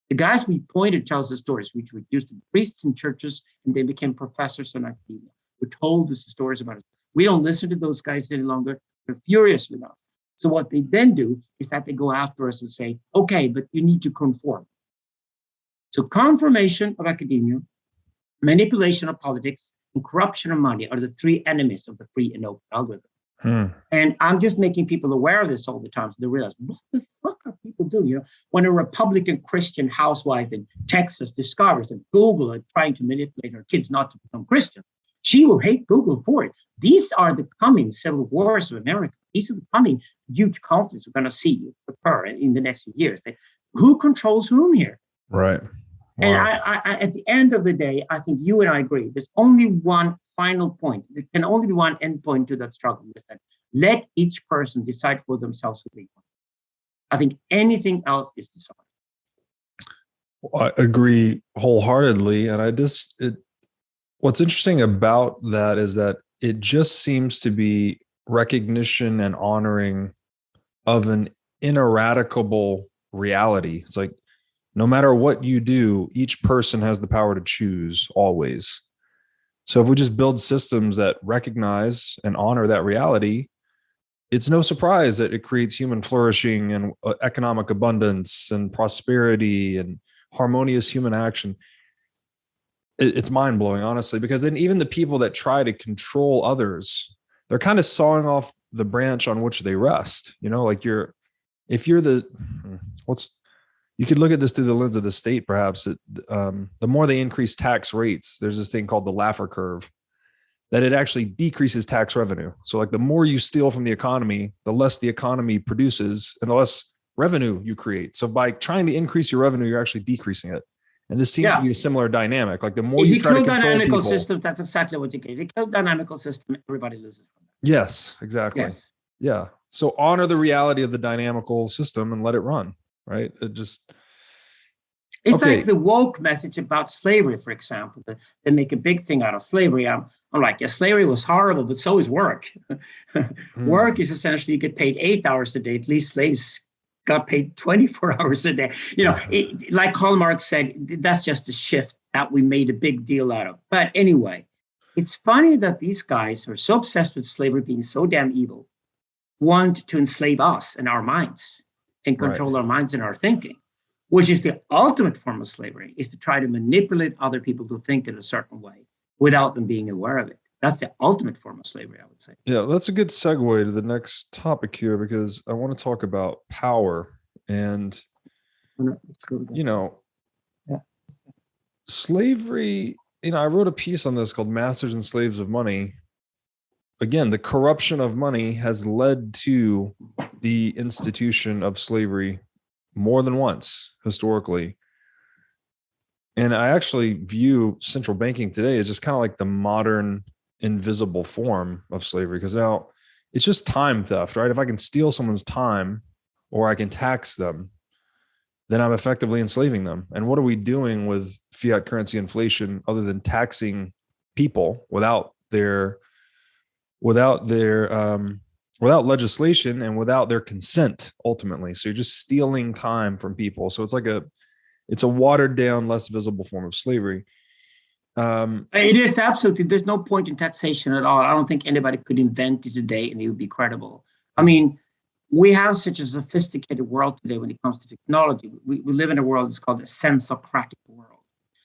the guys we pointed tells the stories, which we used to be priests in churches, and they became professors in academia, who told us the stories about us. We don't listen to those guys any longer. They're furious with us. So what they then do is that they go after us and say, okay, but you need to conform. So confirmation of academia, manipulation of politics, and corruption of money are the three enemies of the free and open algorithm. And I'm just making people aware of this all the time so they realize, what the fuck are people doing? You know, when a Republican Christian housewife in Texas discovers that Google are trying to manipulate her kids not to become Christian, she will hate Google for it. These are the coming civil wars of America. These are the coming huge conflicts we're going to see occur in the next few years. who controls whom here? Right. Wow. And I, at the end of the day, I think you and I agree. There's only one final point. There can only be one end point to that struggle. Is that let each person decide for themselves who they want. I think anything else is dishonest. I agree wholeheartedly. And what's interesting about that is that it just seems to be recognition and honoring of an ineradicable reality. It's like, no matter what you do, each person has the power to choose always. So if we just build systems that recognize and honor that reality, it's no surprise that it creates human flourishing and economic abundance and prosperity and harmonious human action. It's mind-blowing, honestly, because then even the people that try to control others, they're kind of sawing off the branch on which they rest. Like you could look at this through the lens of the state, perhaps. The more they increase tax rates, there's this thing called the Laffer curve, that it actually decreases tax revenue. So like the more you steal from the economy, the less the economy produces and the less revenue you create. So by trying to increase your revenue, you're actually decreasing it. And this seems to be a similar dynamic. Like the more you try to control dynamical people, system, that's exactly what you get. If you kill dynamical system, everybody loses from that. Yes, exactly. Yes. Yeah. So honor the reality of the dynamical system and let it run. Right. It's like the woke message about slavery, for example. They make a big thing out of slavery. I'm like, yeah, slavery was horrible, but so is work. Work is essentially you get paid 8 hours a day. At least slaves got paid 24 hours a day. Like Karl Marx said, that's just a shift that we made a big deal out of. But anyway, it's funny that these guys who are so obsessed with slavery being so damn evil want to enslave us and our minds and control our minds and our thinking, which is the ultimate form of slavery, is to try to manipulate other people to think in a certain way without them being aware of it. That's the ultimate form of slavery, I would say. Yeah, that's a good segue to the next topic here, because I want to talk about power and, slavery. I wrote a piece on this called Masters and Slaves of Money. Again, the corruption of money has led to the institution of slavery more than once historically. And I actually view central banking today as just kind of like the modern invisible form of slavery, because now it's just time theft, right? If I can steal someone's time or I can tax them, then I'm effectively enslaving them. And what are we doing with fiat currency inflation other than taxing people without legislation and without their consent, ultimately? So you're just stealing time from people. So it's a watered down, less visible form of slavery. It is absolutely. There's no point in taxation at all. I don't think anybody could invent it today and it would be credible. I mean, we have such a sophisticated world today when it comes to technology. We live in a world that's called a sensocratic world.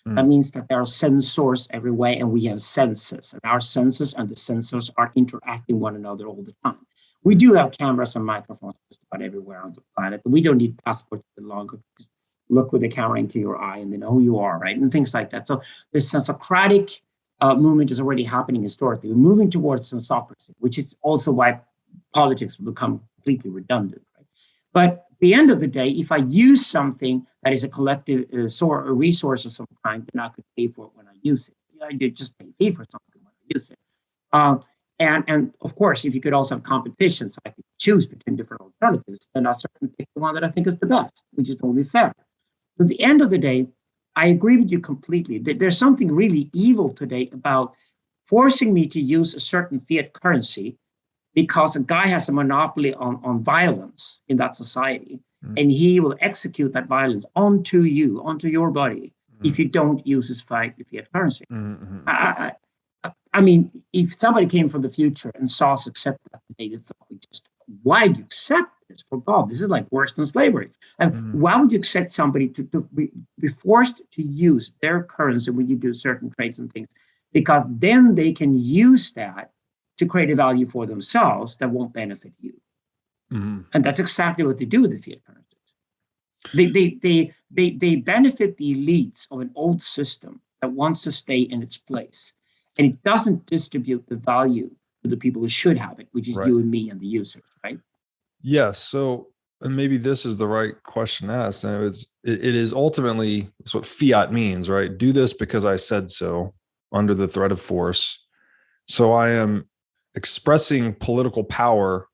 That means that there are sensors everywhere and we have senses. And our senses and the sensors are interacting one another all the time. We do have cameras and microphones just about everywhere on the planet. We don't need passports any longer. Just look with the camera into your eye and they know who you are, right? And things like that. So the sensocratic movement is already happening historically. We're moving towards sensocracy, which is also why politics will become completely redundant, right? But at the end of the day, if I use something that is a collective resource of some kind, then I could pay for it when I use it. I did just pay for something when I use it. And of course, if you could also have competition, so I could choose between different alternatives, then I certainly pick the one that I think is the best, which is only fair. So at the end of the day, I agree with you completely. There's something really evil today about forcing me to use a certain fiat currency because a guy has a monopoly on violence in that society, and he will execute that violence onto you, onto your body, if you don't use his fiat currency. I mean, if somebody came from the future and saw us accept that today, they thought, why do you accept this? For God, this is like worse than slavery. And why would you accept somebody to be forced to use their currency when you do certain trades and things? Because then they can use that to create a value for themselves that won't benefit you. And that's exactly what they do with the fiat currencies. They benefit the elites of an old system that wants to stay in its place. And it doesn't distribute the value to the people who should have it, which is you and me and the users, right? Yes. So and maybe this is the right question to ask. And it is ultimately, it's what fiat means, right? Do this because I said so, under the threat of force. So I am expressing political power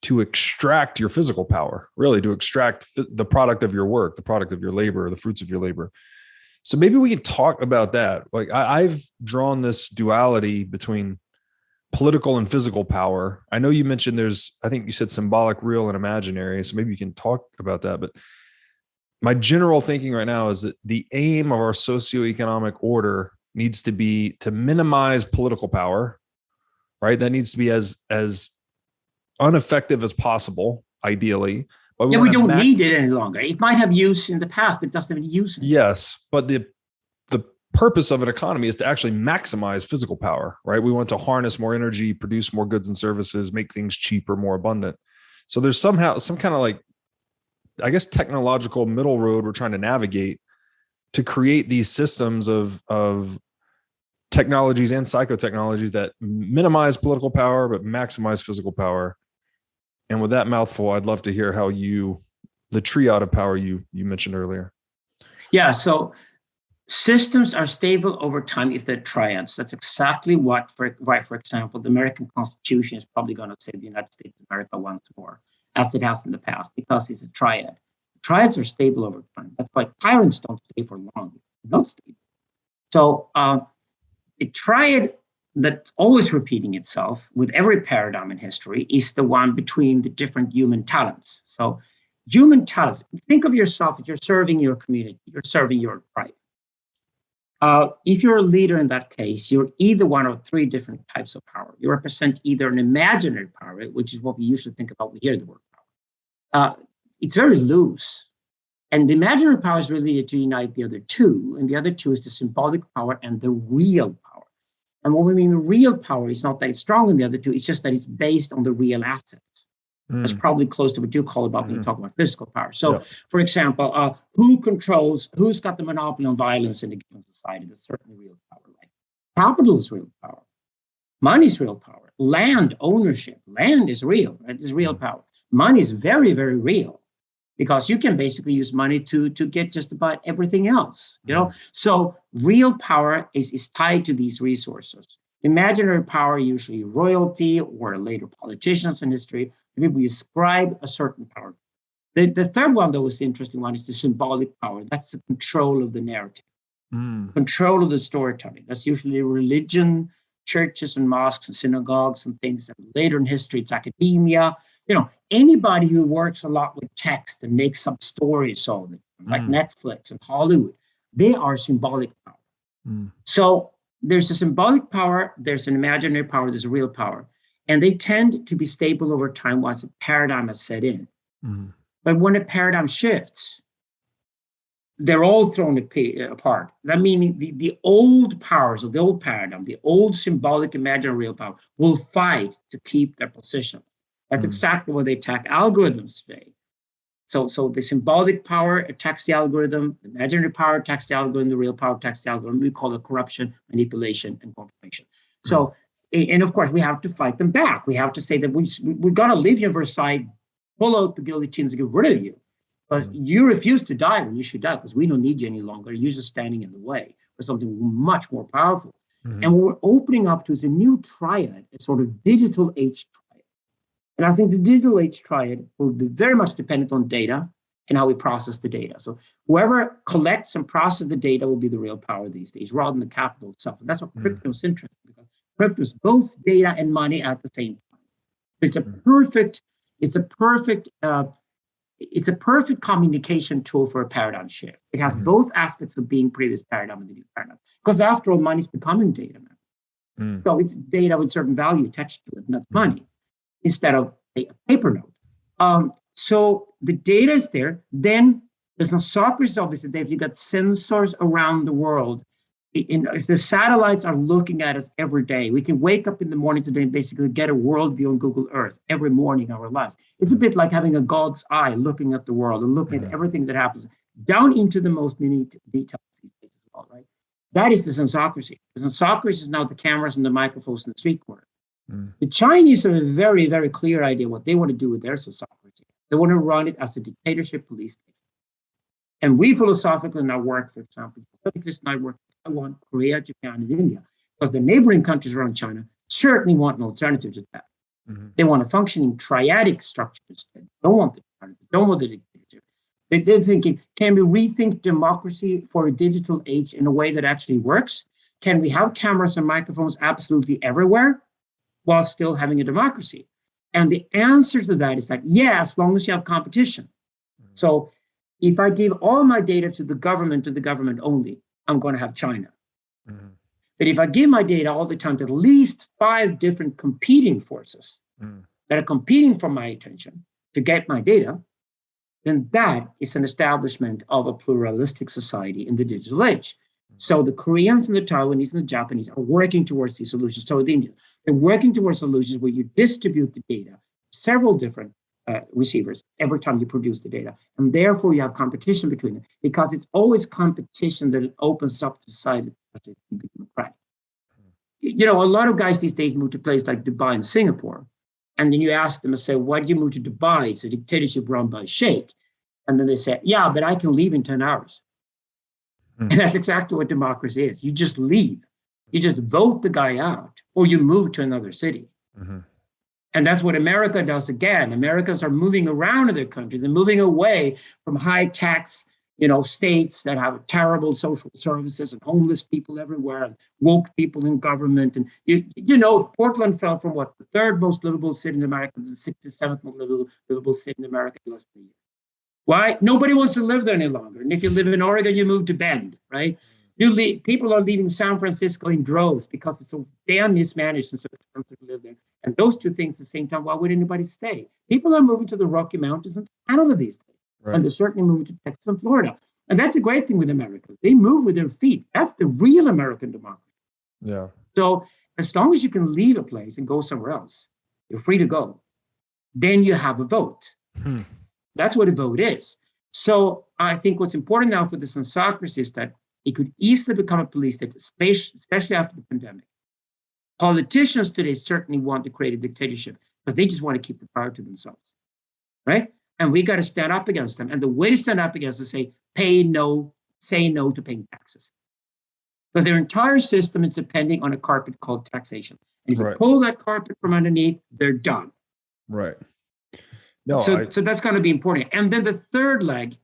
to extract your physical power, really to extract the product of your work, the product of your labor, the fruits of your labor. So maybe we can talk about that. Like I've drawn this duality between political and physical power. I know you mentioned I think you said symbolic, real, and imaginary. So maybe you can talk about that. But my general thinking right now is that the aim of our socioeconomic order needs to be to minimize political power, right? That needs to be as ineffective as possible, ideally. But we don't need it any longer. It might have use in the past, but it doesn't have any use. Yes, but the purpose of an economy is to actually maximize physical power, right? We want to harness more energy, produce more goods and services, make things cheaper, more abundant. So there's somehow some kind of like, I guess, technological middle road we're trying to navigate to create these systems of technologies and psychotechnologies that minimize political power but maximize physical power. And with that mouthful, I'd love to hear how the triad of power you mentioned earlier. Yeah, so systems are stable over time if they're triads. That's exactly why, for example, the American Constitution is probably going to say the United States of America once more, as it has in the past, because it's a triad. Triads are stable over time. That's why tyrants don't stay for long. They're not stable. So a triad that's always repeating itself with every paradigm in history is the one between the different human talents. So human talents, think of yourself that you're serving your community, you're serving your tribe. If you're a leader in that case, you're either one of three different types of power. You represent either an imaginary power, which is what we usually think about when we hear the word power. It's very loose. And the imaginary power is really to unite the other two. And the other two is the symbolic power and the real power. And what we mean the real power is not that it's strong in the other two, it's just that it's based on the real assets. That's probably close to what you call about when you talk about physical power. So, for example, who's got the monopoly on violence in a given society? That's certainly real power. Like capital is real power. Money is real power. Land ownership. Land is real, right? It's real power. Money is very, very real because you can basically use money to get just about everything else, you know? So real power is tied to these resources. Imaginary power, usually royalty or later politicians in history, people ascribe a certain power. The third one, though, is the interesting one, is the symbolic power. That's the control of the narrative, control of the storytelling. That's usually religion, churches and mosques and synagogues and things. And later in history, it's academia. You know, anybody who works a lot with text and makes up stories all the time, like Netflix and Hollywood, they are symbolic power. So there's a symbolic power, there's an imaginary power, there's a real power. And they tend to be stable over time once a paradigm has set in. But when a paradigm shifts, they're all thrown apart. That meaning the old powers of the old paradigm, the old symbolic, imaginary, real power, will fight to keep their positions. That's exactly what they attack algorithms today. So the symbolic power attacks the algorithm, the imaginary power attacks the algorithm, the real power attacks the algorithm. We call it corruption, manipulation, and confirmation. So, and of course, we have to fight them back. We have to say that we've got to leave you on your side, pull out the guillotines and get rid of you. Because you refuse to die when you should die, because we don't need you any longer. You're just standing in the way for something much more powerful. And what we're opening up to is a new triad, a sort of digital age triad. And I think the digital age triad will be very much dependent on data and how we process the data. So whoever collects and processes the data will be the real power these days, rather than the capital itself. And that's what crypto is interesting, because crypto is both data and money at the same time. It's a perfect communication tool for a paradigm shift. It has both aspects of being previous paradigm and the new paradigm. Because after all, money is becoming data now. So it's data with certain value attached to it, and that's money, instead of a paper note. So the data is there. Then there's a Socrates, obviously, if you got sensors around the world, if the satellites are looking at us every day, we can wake up in the morning today and basically get a worldview on Google Earth every morning of our lives. It's a bit like having a God's eye looking at the world and looking at everything that happens down into the most minute details these days as well, right? That is the sensocracy. The sensocracy is now the cameras and the microphones in the street corner. The Chinese have a very, very clear idea what they want to do with their sensocracy. They want to run it as a dictatorship police state. And we philosophically now work, for example, Pacific I work in Taiwan, Korea, Japan, and India, because the neighboring countries around China certainly want an alternative to that. Mm-hmm. They want a functioning triadic structure instead. Don't want the alternative, don't want the dictatorship. They're thinking, can we rethink democracy for a digital age in a way that actually works? Can we have cameras and microphones absolutely everywhere while still having a democracy? And the answer to that is like, yeah, as long as you have competition. Mm-hmm. So if I give all my data to the government only, I'm going to have China. Mm-hmm. But if I give my data all the time to at least 5 different competing forces that are competing for my attention to get my data, then that is an establishment of a pluralistic society in the digital age. So the Koreans and the Taiwanese and the Japanese are working towards these solutions. So the Indians, they're working towards solutions where you distribute the data, several different receivers every time you produce the data. And therefore you have competition between them, because it's always competition that opens up the society to be democratic. You know, a lot of guys these days move to places like Dubai and Singapore. And then you ask them and say, why did you move to Dubai? It's a dictatorship run by a sheikh. And then they say, yeah, but I can leave in 10 hours. And that's exactly what democracy is. You just leave. You just vote the guy out, or you move to another city. Mm-hmm. And that's what America does again. Americans are moving around in their country. They're moving away from high tax, states that have terrible social services and homeless people everywhere and woke people in government. And, Portland fell from what, the 3rd most livable city in America to the 67th most livable city in America in less than a year. Why? Nobody wants to live there any longer. And if you live in Oregon, you move to Bend, right? People are leaving San Francisco in droves because it's so damn mismanaged and so expensive to live there. And those two things at the same time, why would anybody stay? People are moving to the Rocky Mountains and Canada these days. Right. And they're certainly moving to Texas and Florida. And that's the great thing with America. They move with their feet. That's the real American democracy. Yeah. So as long as you can leave a place and go somewhere else, you're free to go. Then you have a vote. That's what a vote is. So I think what's important now for the Sensocracy is that it could easily become a police state, especially after the pandemic. Politicians today certainly want to create a dictatorship because they just want to keep the power to themselves, right? And we got to stand up against them. And the way to stand up against is say no to paying taxes. Because their entire system is depending on a carpet called taxation. And if you pull that carpet from underneath, they're done. Right. No, so that's going to be important. And then the third leg,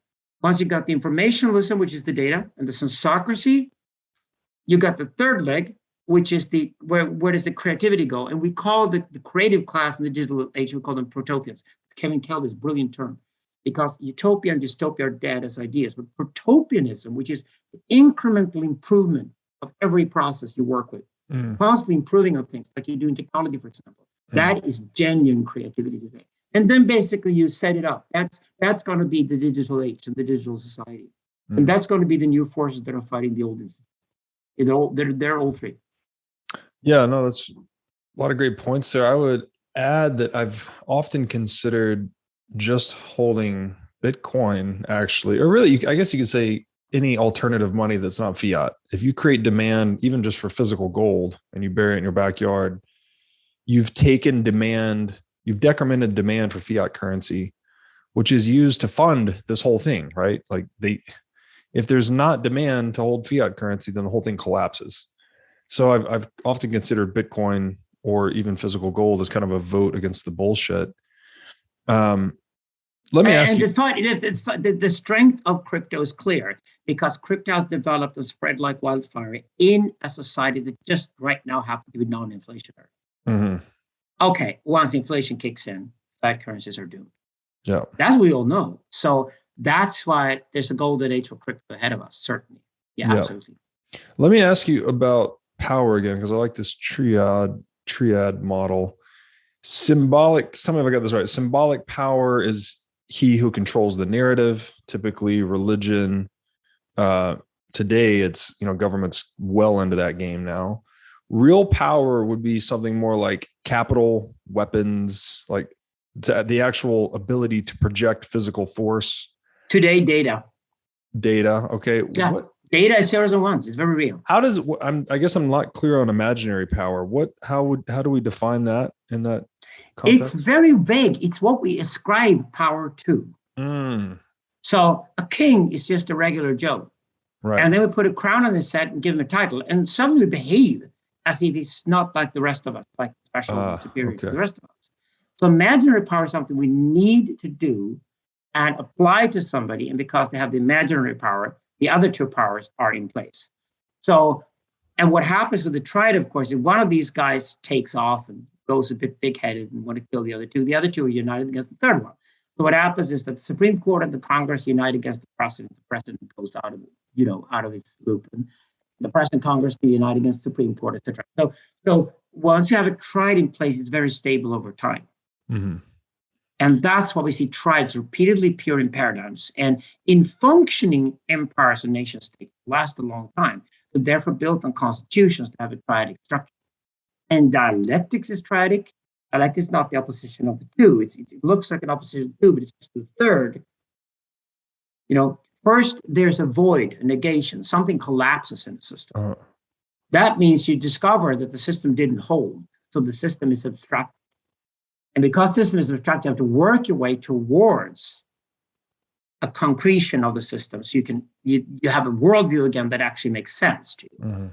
once you got the informationalism, which is the data, and the Sensocracy, you got the third leg, which is where does the creativity go? And we call the creative class in the digital age, we call them protopians. Kevin Kelly's brilliant term, because utopia and dystopia are dead as ideas. But protopianism, which is the incremental improvement of every process you work with, constantly improving on things like you do in technology, for example, that is genuine creativity today. And then basically you set it up. That's going to be the digital age and the digital society. And that's going to be the new forces that are fighting the old institutions. They're all three. Yeah, no, that's a lot of great points there. I would add that I've often considered just holding Bitcoin, actually, or really, I guess you could say any alternative money that's not fiat. If you create demand, even just for physical gold, and you bury it in your backyard, you've taken demand, you've decremented demand for fiat currency, which is used to fund this whole thing, right? Like if there's not demand to hold fiat currency, then the whole thing collapses. So I've often considered Bitcoin or even physical gold as kind of a vote against the bullshit. Let me ask you. The strength of crypto is clear because crypto has developed and spread like wildfire in a society that just right now happens to be non-inflationary. Mm-hmm. Okay, once inflation kicks in, fiat currencies are doomed. Yeah, that we all know. So that's why there's a golden age for crypto ahead of us. Certainly, yeah. Absolutely. Let me ask you about power again, because I like this triad model. Symbolic. Tell me if I got this right. Symbolic power is he who controls the narrative. Typically, religion. Today, it's government's well into that game now. Real power would be something more like capital, weapons, like the actual ability to project physical force. Today, data. Okay. Yeah. Data is zeros and ones. It's very real. How does I guess I'm not clear on imaginary power. How do we define that in that? It's context? very vague. It's what we ascribe power to. So a king is just a regular Joe. Right. And then we put a crown on his head and give him a title and suddenly behave as if he's not like the rest of us, like special and superior to the rest of us. So imaginary power is something we need to do and apply to somebody. And because they have the imaginary power, the other two powers are in place. So, and what happens with the Triad, of course, if one of these guys takes off and goes a bit big-headed and want to kill the other two are united against the third one. So what happens is that the Supreme Court and the Congress unite against the president. The president goes out of his loop, and the president, Congress be united against the Supreme Court, etc. So once you have a triad in place, it's very stable over time. Mm-hmm. And that's why we see triads repeatedly appear in paradigms. And in functioning empires and nation states last a long time, but therefore built on constitutions to have a triadic structure. And dialectics is triadic. Dialectics is not the opposition of the two. It looks like an opposition of the two, but it's the third. First, there's a void, a negation. Something collapses in the system. That means you discover that the system didn't hold. So the system is abstract. And because system is abstract, you have to work your way towards a concretion of the system. So you have a worldview again that actually makes sense to you. Mm-hmm.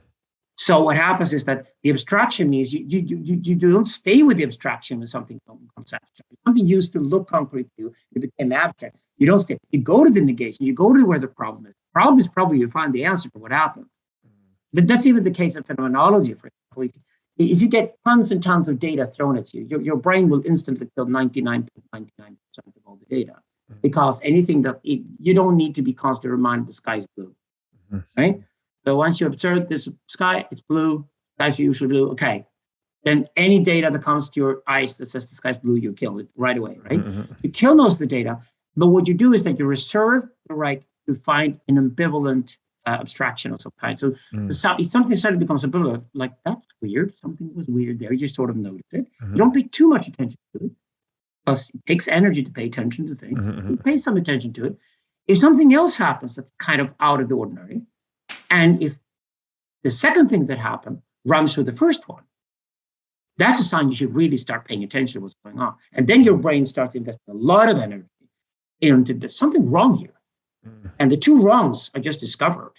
So what happens is that the abstraction means you don't stay with the abstraction when something becomes abstract. Something used to look concrete to you, it became abstract. You don't stay. You go to the negation. You go to where the problem is. The problem is probably you find the answer to what happened. Mm-hmm. That's even the case of phenomenology, for example. If you get tons and tons of data thrown at you, your brain will instantly kill 99.99% of all the data. Mm-hmm. Because anything you don't need to be constantly reminded the sky is blue, mm-hmm. right? So once you observe this sky, it's blue, skies are usually blue, okay. Then any data that comes to your eyes that says the sky's blue, you kill it right away, right? Mm-hmm. You kill most of the data, but what you do is that you reserve the right to find an ambivalent abstraction of some kind. So if something suddenly becomes ambivalent, like that's weird, something was weird there, you just sort of notice it. Mm-hmm. You don't pay too much attention to it, because it takes energy to pay attention to things. Mm-hmm. You pay some attention to it. If something else happens that's kind of out of the ordinary, and if the second thing that happened runs with the first one, that's a sign you should really start paying attention to what's going on. And then your brain starts investing a lot of energy into there's something wrong here. Mm. And the two wrongs I just discovered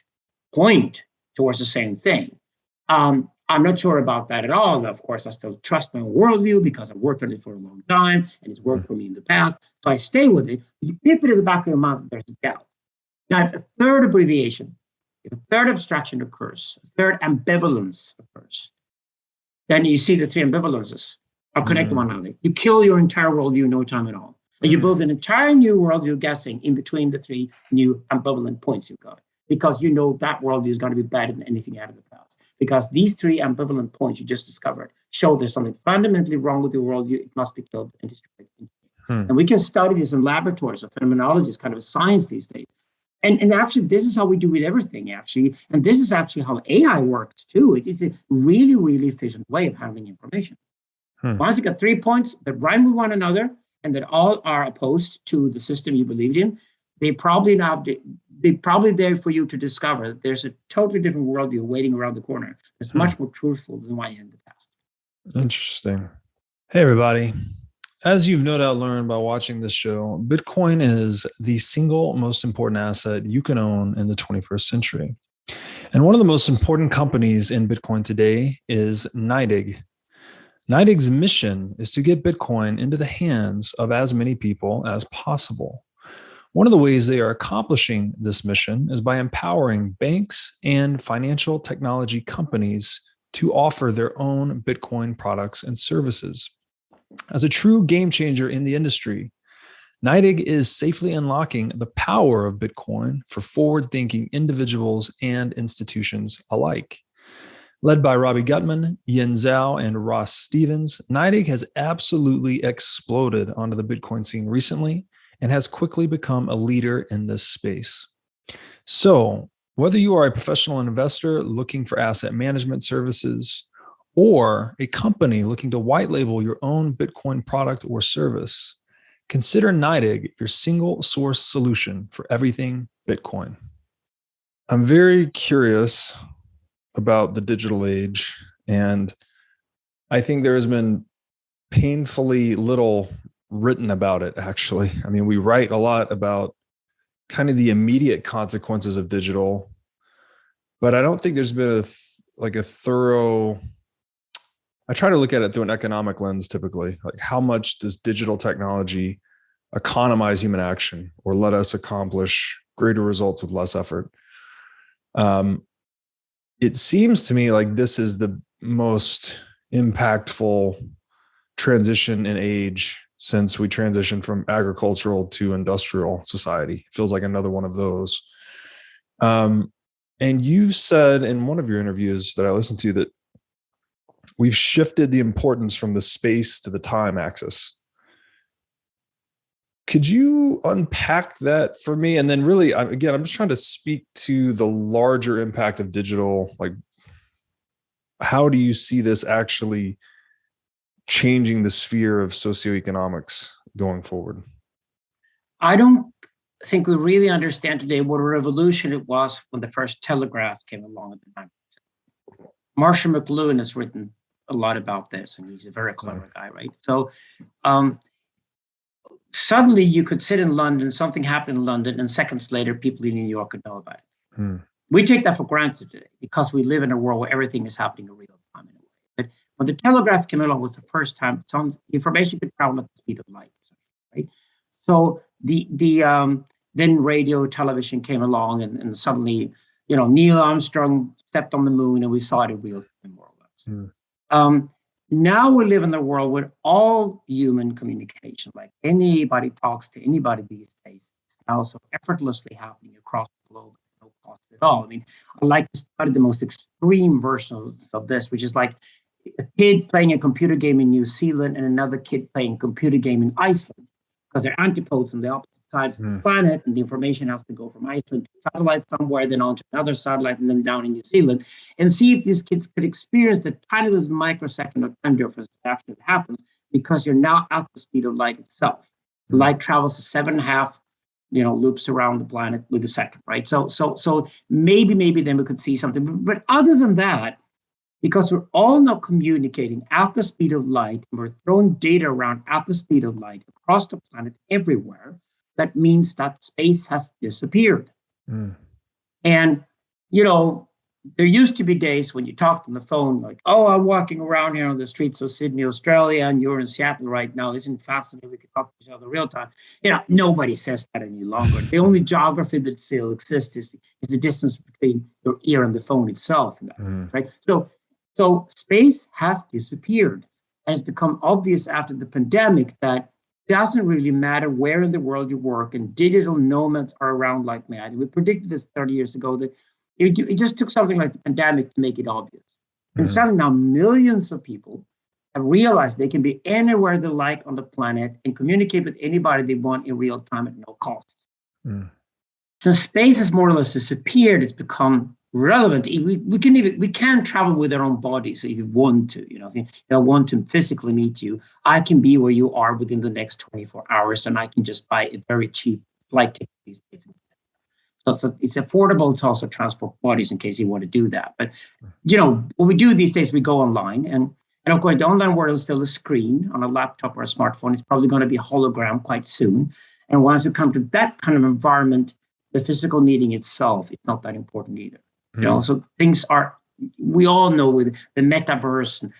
point towards the same thing. I'm not sure about that at all. Of course, I still trust my worldview because I've worked on it for a long time and it's worked for me in the past. So I stay with it. You keep it in the back of your mind that there's a doubt. Now, if a third abbreviation, if a third abstraction occurs, a third ambivalence occurs, then you see the three ambivalences are connected to one another. You kill your entire worldview in no time at all. And you build an entire new worldview guessing in between the three new ambivalent points you've got. Because you know that worldview is going to be better than anything out of the past. Because these three ambivalent points you just discovered show there's something fundamentally wrong with your worldview. It must be killed and destroyed. And we can study this in laboratories. So phenomenology is kind of a science these days. And actually, this is how we do with everything, actually. And this is actually how AI works, too. It's a really, really efficient way of handling information. Once you got 3 points that rhyme with one another and that all are opposed to the system you believed in, they're probably there for you to discover that there's a totally different worldview waiting around the corner. That's much more truthful than what you had in the past. Interesting. Hey, everybody. As you've no doubt learned by watching this show, Bitcoin is the single most important asset you can own in the 21st century. And one of the most important companies in Bitcoin today is NYDIG. NYDIG's mission is to get Bitcoin into the hands of as many people as possible. One of the ways they are accomplishing this mission is by empowering banks and financial technology companies to offer their own Bitcoin products and services. As a true game changer in the industry, NYDIG is safely unlocking the power of Bitcoin for forward-thinking individuals and institutions alike. Led by Robbie Gutman, Yin Zhao, and Ross Stevens, NYDIG has absolutely exploded onto the Bitcoin scene recently and has quickly become a leader in this space. So, whether you are a professional investor looking for asset management services, or a company looking to white label your own Bitcoin product or service, consider NYDIG your single source solution for everything Bitcoin. I'm very curious about the digital age, and I think there has been painfully little written about it, actually. I mean, we write a lot about kind of the immediate consequences of digital, but I don't think there's been a thorough, I try to look at it through an economic lens typically. Like, how much does digital technology economize human action or let us accomplish greater results with less effort? It seems to me like this is the most impactful transition in age since we transitioned from agricultural to industrial society. It feels like another one of those. And you've said in one of your interviews that I listened to that we've shifted the importance from the space to the time axis. Could you unpack that for me? And then really, again, I'm just trying to speak to the larger impact of digital. Like, how do you see this actually changing the sphere of socioeconomics going forward? I don't think we really understand today what a revolution it was when the first telegraph came along at the time. Marshall McLuhan has written a lot about this, and he's a very clever guy, right? So suddenly you could sit in London, something happened in London, and seconds later, people in New York could know about it. We take that for granted today because we live in a world where everything is happening in real time. In a way. But when the telegraph came along was the first time some information could travel at the speed of light, right? So then radio, television came along, and suddenly, Neil Armstrong stepped on the moon, and we saw it in real time, more or less. Now we live in a world where all human communication, like anybody talks to anybody these days, is now so effortlessly happening across the globe at no cost at all. I mean, I like to study the most extreme version of this, which is like a kid playing a computer game in New Zealand and another kid playing a computer game in Iceland, because they're antipodes on the opposite sides of the planet, and the information has to go from Iceland to a satellite somewhere, then onto another satellite, and then down in New Zealand, and see if these kids could experience the tiny little microsecond of time difference that actually happens, because you're now at the speed of light itself. Light travels 7.5, loops around the planet with a second, right? So maybe then we could see something. But other than that, because we're all now communicating at the speed of light, and we're throwing data around at the speed of light across the planet everywhere, that means that space has disappeared. And, there used to be days when you talked on the phone, like, oh, I'm walking around here on the streets of Sydney, Australia, and you're in Seattle right now. Isn't it fascinating? We can talk to each other real time. Nobody says that any longer. The only geography that still exists is the distance between your ear and the phone itself, right? So space has disappeared, and it's become obvious after the pandemic that it doesn't really matter where in the world you work, and digital nomads are around like mad. We predicted this 30 years ago, that it just took something like the pandemic to make it obvious. And suddenly now millions of people have realized they can be anywhere they like on the planet and communicate with anybody they want in real time at no cost. Since space has more or less disappeared, it's become relevant. We can travel with our own bodies if you want to. If I want to physically meet you, I can be where you are within the next 24 hours, and I can just buy a very cheap flight ticket these days. So it's affordable to also transport bodies in case you want to do that. But what we do these days, we go online, and of course the online world is still a screen on a laptop or a smartphone. It's probably going to be a hologram quite soon. And once you come to that kind of environment, the physical meeting itself is not that important either. So things are, we all know with the metaverse and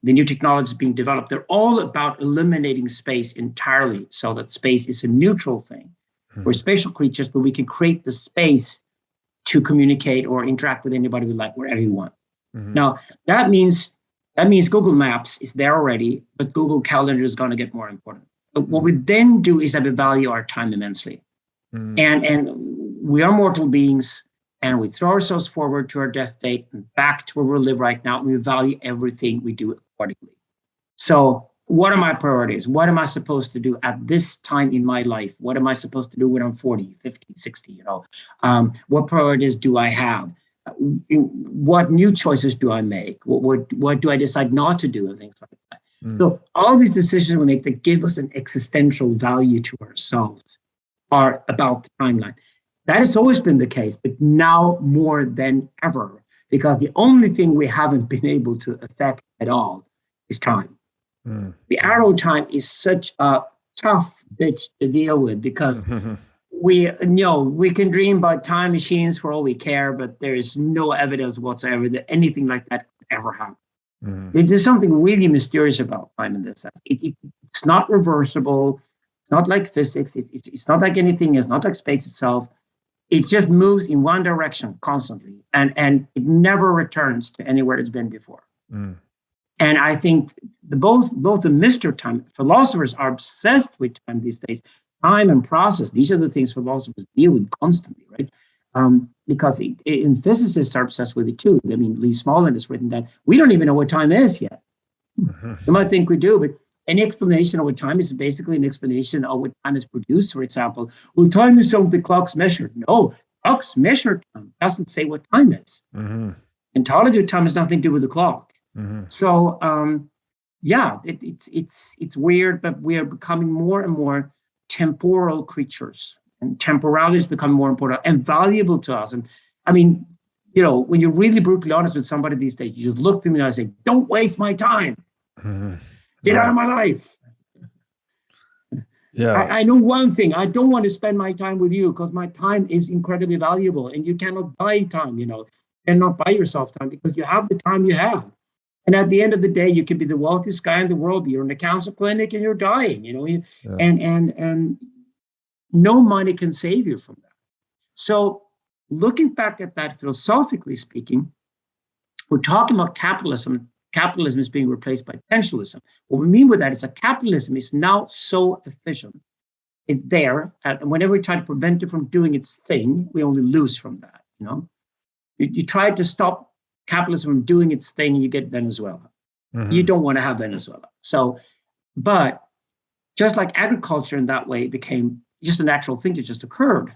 the new technologies being developed, they're all about eliminating space entirely, so that space is a neutral thing. We're spatial creatures, but we can create the space to communicate or interact with anybody we like, wherever you want. Now, that means Google Maps is there already, but Google Calendar is going to get more important. But what we then do is that we value our time immensely. And we are mortal beings, and we throw ourselves forward to our death date and back to where we live right now, and we value everything we do accordingly. So what are my priorities? What am I supposed to do at this time in my life? What am I supposed to do when I'm 40, 50, 60, what priorities do I have? What new choices do I make? What do I decide not to do, and things like that. So all these decisions we make that give us an existential value to ourselves are about the timeline. That has always been the case, but now more than ever, because the only thing we haven't been able to affect at all is time. The arrow time is such a tough bitch to deal with because we can dream about time machines for all we care, but there is no evidence whatsoever that anything like that could ever happen. There's something really mysterious about time in this sense. It's not reversible. It's not like physics. It's not like anything. It's not like space itself. It just moves in one direction constantly, and it never returns to anywhere it's been before. And I think both the Mr. Time philosophers are obsessed with time these days. Time and process, these are the things philosophers deal with constantly, right? Because physicists are obsessed with it too. I mean, Lee Smolin has written that we don't even know what time is yet. You might think we do, but any explanation of what time is basically an explanation of what time is produced. For example, well, time is something the clocks measure. No, clocks measure time. It doesn't say what time is. Ontology of time has nothing to do with the clock. So, it's weird, but we are becoming more and more temporal creatures, and temporality is becoming more important and valuable to us. And I mean, when you're really brutally honest with somebody these days, you just look at me and say, "Don't waste my time. Get out of my life." Yeah. I know one thing. I don't want to spend my time with you because my time is incredibly valuable, and you cannot buy time. You cannot buy yourself time because you have the time you have. And at the end of the day, you can be the wealthiest guy in the world, but you're in a cancer clinic and you're dying, and no money can save you from that. So looking back at that philosophically speaking, we're talking about capitalism. Capitalism is being replaced by potentialism. What we mean with that is that capitalism is now so efficient. It's there, and whenever we try to prevent it from doing its thing, we only lose from that. You try to stop capitalism from doing its thing, and you get Venezuela. You don't want to have Venezuela. So, but just like agriculture in that way became just a natural thing that just occurred.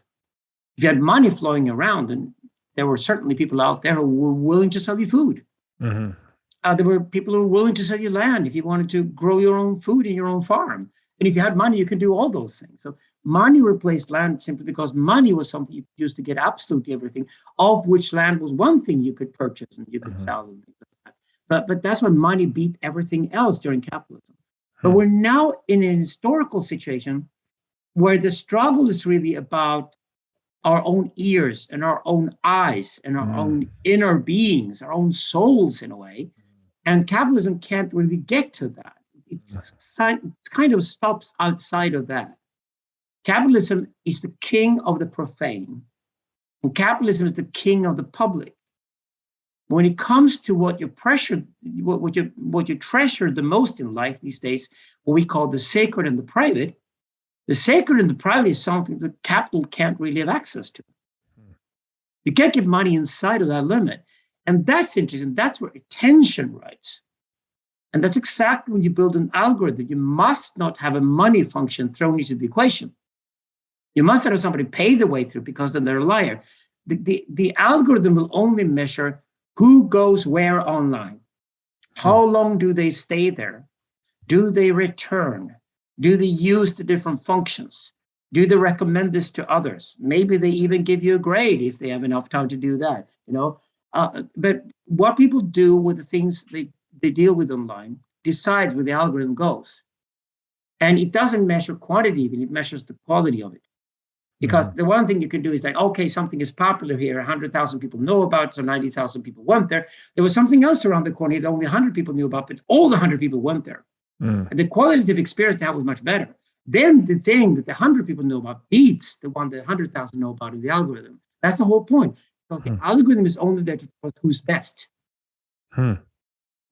If you had money flowing around, and there were certainly people out there who were willing to sell you food. There were people who were willing to sell you land if you wanted to grow your own food in your own farm. And if you had money, you could do all those things. So money replaced land simply because money was something you could use to get absolutely everything, of which land was one thing you could purchase and you could sell and things like that. But that's when money beat everything else during capitalism. But we're now in an historical situation where the struggle is really about our own ears and our own eyes and our own inner beings, our own souls in a way. And capitalism can't really get to that. It kind of stops outside of that. Capitalism is the king of the profane, and capitalism is the king of the public. When it comes to what you treasure the most in life these days, what we call the sacred and the private is something that capital can't really have access to. You can't get money inside of that limit. And that's interesting. That's where attention rights. And that's exactly when you build an algorithm. You must not have a money function thrown into the equation. You must not have somebody pay the way through because then they're a liar. The algorithm will only measure who goes where online. How long do they stay there? Do they return? Do they use the different functions? Do they recommend this to others? Maybe they even give you a grade if they have enough time to do that. But what people do with the things they deal with online decides where the algorithm goes. And it doesn't measure quantity even, it measures the quality of it. Because the one thing you can do is like, okay, something is popular here, 100,000 people know about it, so 90,000 people went there. There was something else around the corner that only 100 people knew about, but all the 100 people went there. And the qualitative experience they had was much better. Then the thing that the 100 people know about beats the one that 100,000 know about in the algorithm. That's the whole point. Because the algorithm is only there to tell us who's best.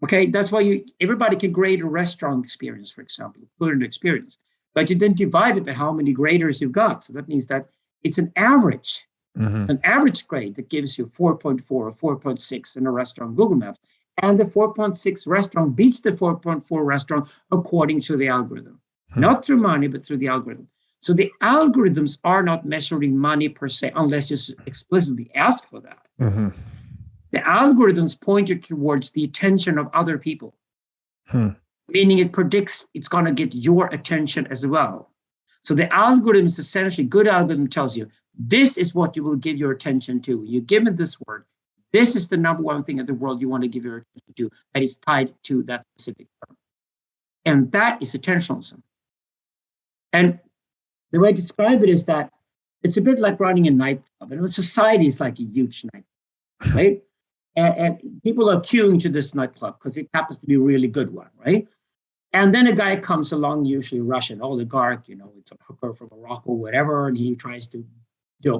Okay, that's why everybody can grade a restaurant experience, for example, food experience. But you then divide it by how many graders you've got. So that means that it's an average, an average grade that gives you 4.4 or 4.6 in a restaurant Google Maps. And the 4.6 restaurant beats the 4.4 restaurant according to the algorithm. Not through money, but through the algorithm. So the algorithms are not measuring money per se, unless you explicitly ask for that. The algorithms point you towards the attention of other people. Meaning it predicts it's going to get your attention as well. So the algorithm is essentially, good algorithm tells you, this is what you will give your attention to. You give it this word. This is the number one thing in the world you want to give your attention to that is tied to that specific term. And that is attentionalism. And the way I describe it is that it's a bit like running a nightclub. And society is like a huge nightclub, right? And people are queuing to this nightclub because it happens to be a really good one, right? And then a guy comes along, usually a Russian oligarch, it's a hooker from Morocco, whatever, and he tries to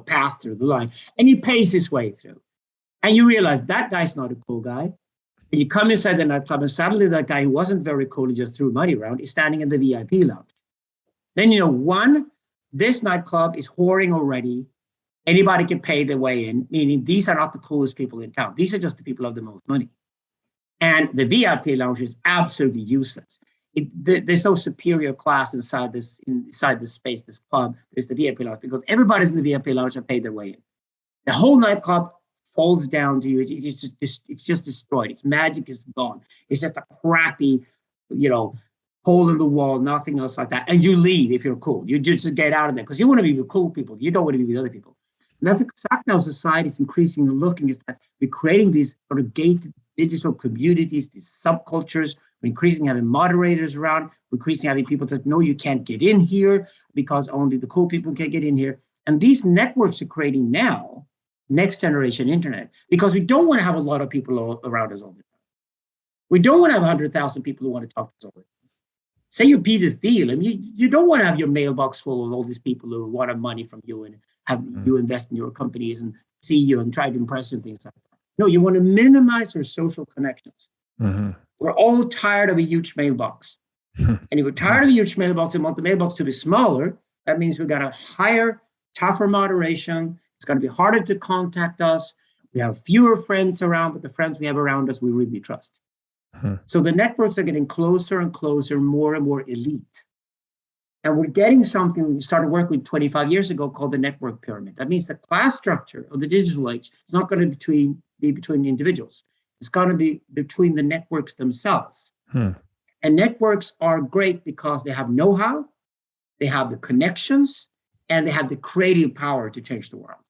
pass through the line, and he pays his way through. And you realize that guy's not a cool guy. And you come inside the nightclub, and suddenly that guy who wasn't very cool, he just threw money around, is standing in the VIP lounge. Then this nightclub is whoring already. Anybody can pay their way in, meaning these are not the coolest people in town. These are just the people who have the most money. And the VIP lounge is absolutely useless. There's no superior class inside this space, this club. There's the VIP lounge because everybody's in the VIP lounge and paid their way in. The whole nightclub falls down to you. It's just destroyed. Its magic is gone. It's just a crappy, hole in the wall, nothing else like that. And you leave if you're cool. You just get out of there because you want to be with cool people. You don't want to be with other people. And that's exactly how society is increasingly looking, is that we're creating these sort of gated digital communities, these subcultures. We're increasingly having moderators around. We're increasingly having people that know you can't get in here because only the cool people can get in here. And these networks are creating now next generation internet because we don't want to have a lot of people around us all the time. We don't want to have 100,000 people who want to talk to us all the time. Say you're Peter Thiel, and you don't want to have your mailbox full of all these people who want money from you and have you invest in your companies and see you and try to impress and things like that. No, you want to minimize your social connections. Mm-hmm. We're all tired of a huge mailbox. And if we're tired of a huge mailbox and want the mailbox to be smaller, that means we've got a higher, tougher moderation. It's going to be harder to contact us. We have fewer friends around, but the friends we have around us, we really trust. So the networks are getting closer and closer, more and more elite. And we're getting something we started working with 25 years ago called the network pyramid. That means the class structure of the digital age is not going to be between individuals. It's going to be between the networks themselves. And networks are great because they have know-how, they have the connections, and they have the creative power to change the world.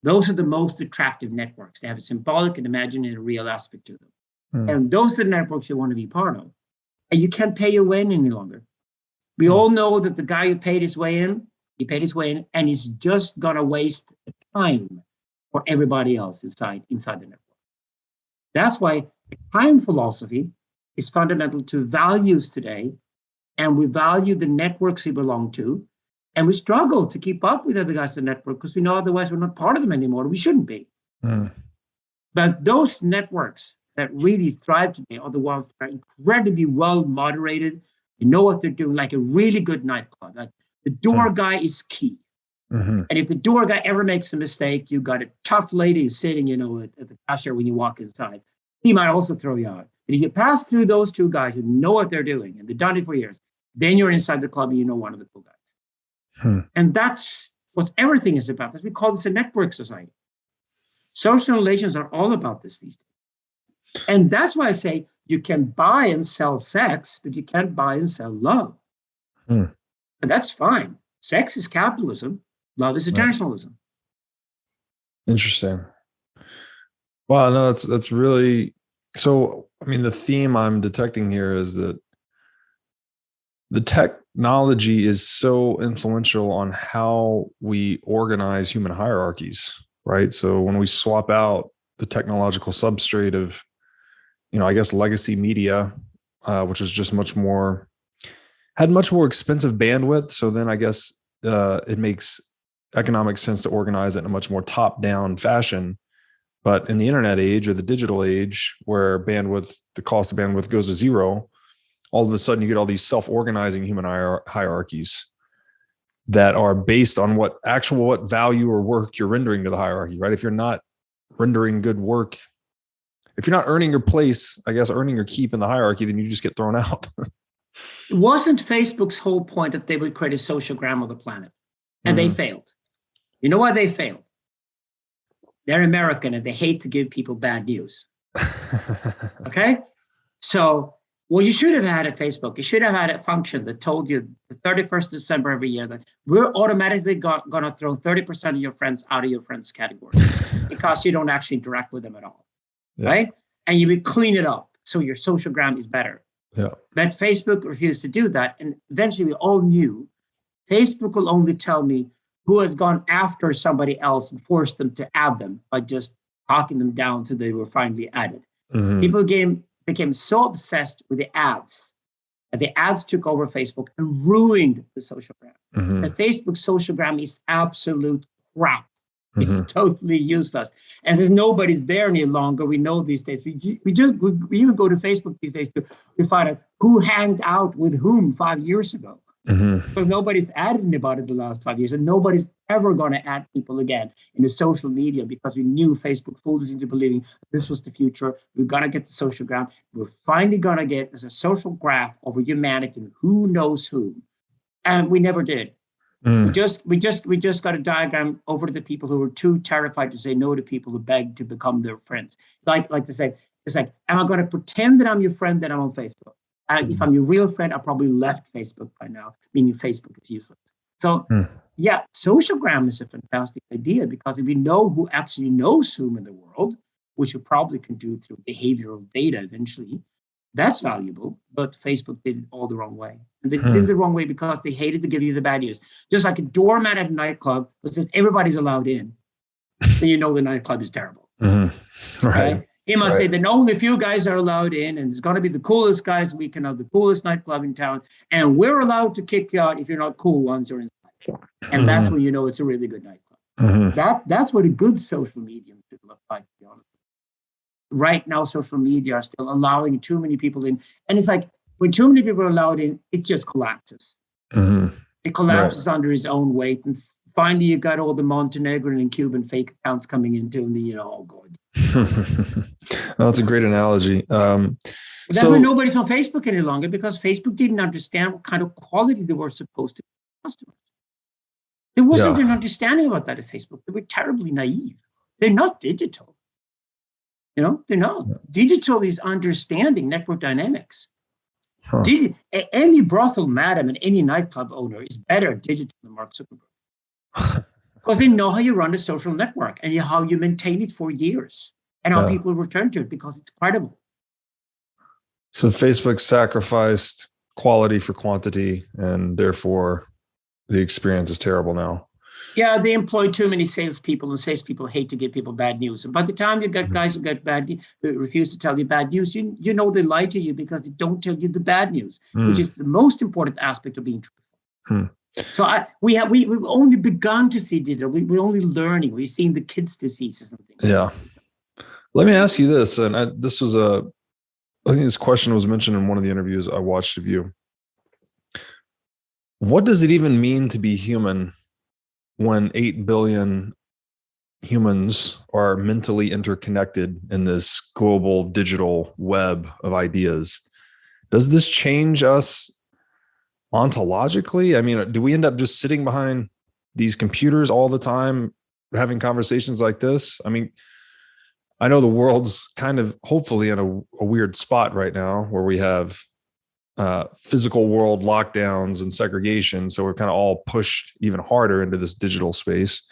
Those are the most attractive networks. They have a symbolic and imaginary real aspect to them. And those are the networks you want to be part of. And you can't pay your way in any longer. We all know that the guy who paid his way in, and he's just going to waste time for everybody else inside the network. That's why time philosophy is fundamental to values today. And we value the networks we belong to. And we struggle to keep up with other guys in the network because we know otherwise we're not part of them anymore. We shouldn't be. But those networks that really thrive today are the ones that are incredibly well moderated. They know what they're doing, like a really good nightclub. Like the door guy is key. And if the door guy ever makes a mistake, you got a tough lady sitting, at the cashier when you walk inside. He might also throw you out. But if you pass through those two guys who know what they're doing, and they've done it for years, then you're inside the club and you know one of the cool guys. And that's what everything is about. That's we call this a network society. Social relations are all about this these days. And that's why I say you can buy and sell sex, but you can't buy and sell love. And that's fine. Sex is capitalism. Love is attentionalism. Interesting. Wow, no, that's really so. I mean, the theme I'm detecting here is that the technology is so influential on how we organize human hierarchies, right? So when we swap out the technological substrate of, I guess, legacy media, which is just had much more expensive bandwidth. So then I guess it makes economic sense to organize it in a much more top-down fashion. But in the internet age or the digital age, where the cost of bandwidth goes to zero, all of a sudden you get all these self-organizing human hierarchies that are based on what value or work you're rendering to the hierarchy, right? If you're not rendering good work, if you're not earning your place, I guess, earning your keep in the hierarchy, then you just get thrown out. It wasn't Facebook's whole point that they would create a sociogram of the planet, and they failed. You know why they failed? They're American and they hate to give people bad news. Okay? So what you should have had at Facebook, you should have had a function that told you the 31st of December every year that we're automatically going to throw 30% of your friends out of your friends category because you don't actually interact with them at all. Yeah. Right? And you would clean it up so your sociogram is better. Yeah. But Facebook refused to do that. And eventually we all knew Facebook will only tell me who has gone after somebody else and forced them to add them by just talking them down until they were finally added. Mm-hmm. People became so obsessed with the ads that the ads took over Facebook and ruined the social gram. Mm-hmm. The Facebook social gram is absolute crap. It's Mm-hmm. totally useless. And since nobody's there any longer, we know these days, we even go to Facebook these days to find out who hanged out with whom 5 years ago. Mm-hmm. Because nobody's added anybody the last 5 years, and nobody's ever going to add people again into social media because we knew Facebook fooled us into believing this was the future. We're going to get the social graph. We're finally going to get a social graph over humanity and who knows who. And we never did. We just got a diagram over to the people who were too terrified to say no to people who begged to become their friends. Like to say, it's like, am I going to pretend that I'm your friend that I'm on Facebook? If I'm your real friend, I probably left Facebook by now, meaning Facebook is useless. So yeah, socialgram is a fantastic idea because if we know who actually knows whom in the world, which we probably can do through behavioral data eventually, that's valuable. But Facebook did it all the wrong way. And they did it the wrong way because they hated to give you the bad news. Just like a doorman at a nightclub who says everybody's allowed in, then you know the nightclub is terrible. Mm-hmm. Right. Okay? He must say that only a few guys are allowed in, and it's going to be the coolest guys. We can have the coolest nightclub in town, and we're allowed to kick you out if you're not cool once or inside. And that's when you know it's a really good nightclub. Mm-hmm. That's what a good social medium should look like, to be honest. Right now, social media are still allowing too many people in, and it's like when too many people are allowed in, it just collapses. Mm-hmm. It collapses under its own weight, and finally, you got all the Montenegrin and Cuban fake accounts coming into, and oh god. Well, that's a great analogy. That's why nobody's on Facebook any longer because Facebook didn't understand what kind of quality they were supposed to be customers. There wasn't an understanding about that at Facebook. They were terribly naive. They're not digital. They're not. Digital is understanding network dynamics. Any brothel madam and any nightclub owner is better at digital than Mark Zuckerberg. Because they know how you run a social network and how you maintain it for years and how people return to it because it's credible. So Facebook sacrificed quality for quantity, and therefore the experience is terrible now. Yeah, they employ too many salespeople, and salespeople hate to give people bad news. And by the time you get guys who get who refuse to tell you bad news, you know they lie to you because they don't tell you the bad news, which is the most important aspect of being truthful. So we've only begun to see digital. We're only learning. We've seen the kids' diseases and things. Yeah. Let me ask you this, and I think this question was mentioned in one of the interviews I watched of you. What does it even mean to be human when 8 billion humans are mentally interconnected in this global digital web of ideas? Does this change us ontologically? I mean, do we end up just sitting behind these computers all the time, having conversations like this? I mean, I know the world's kind of hopefully in a weird spot right now where we have physical world lockdowns and segregation. So we're kind of all pushed even harder into this digital space.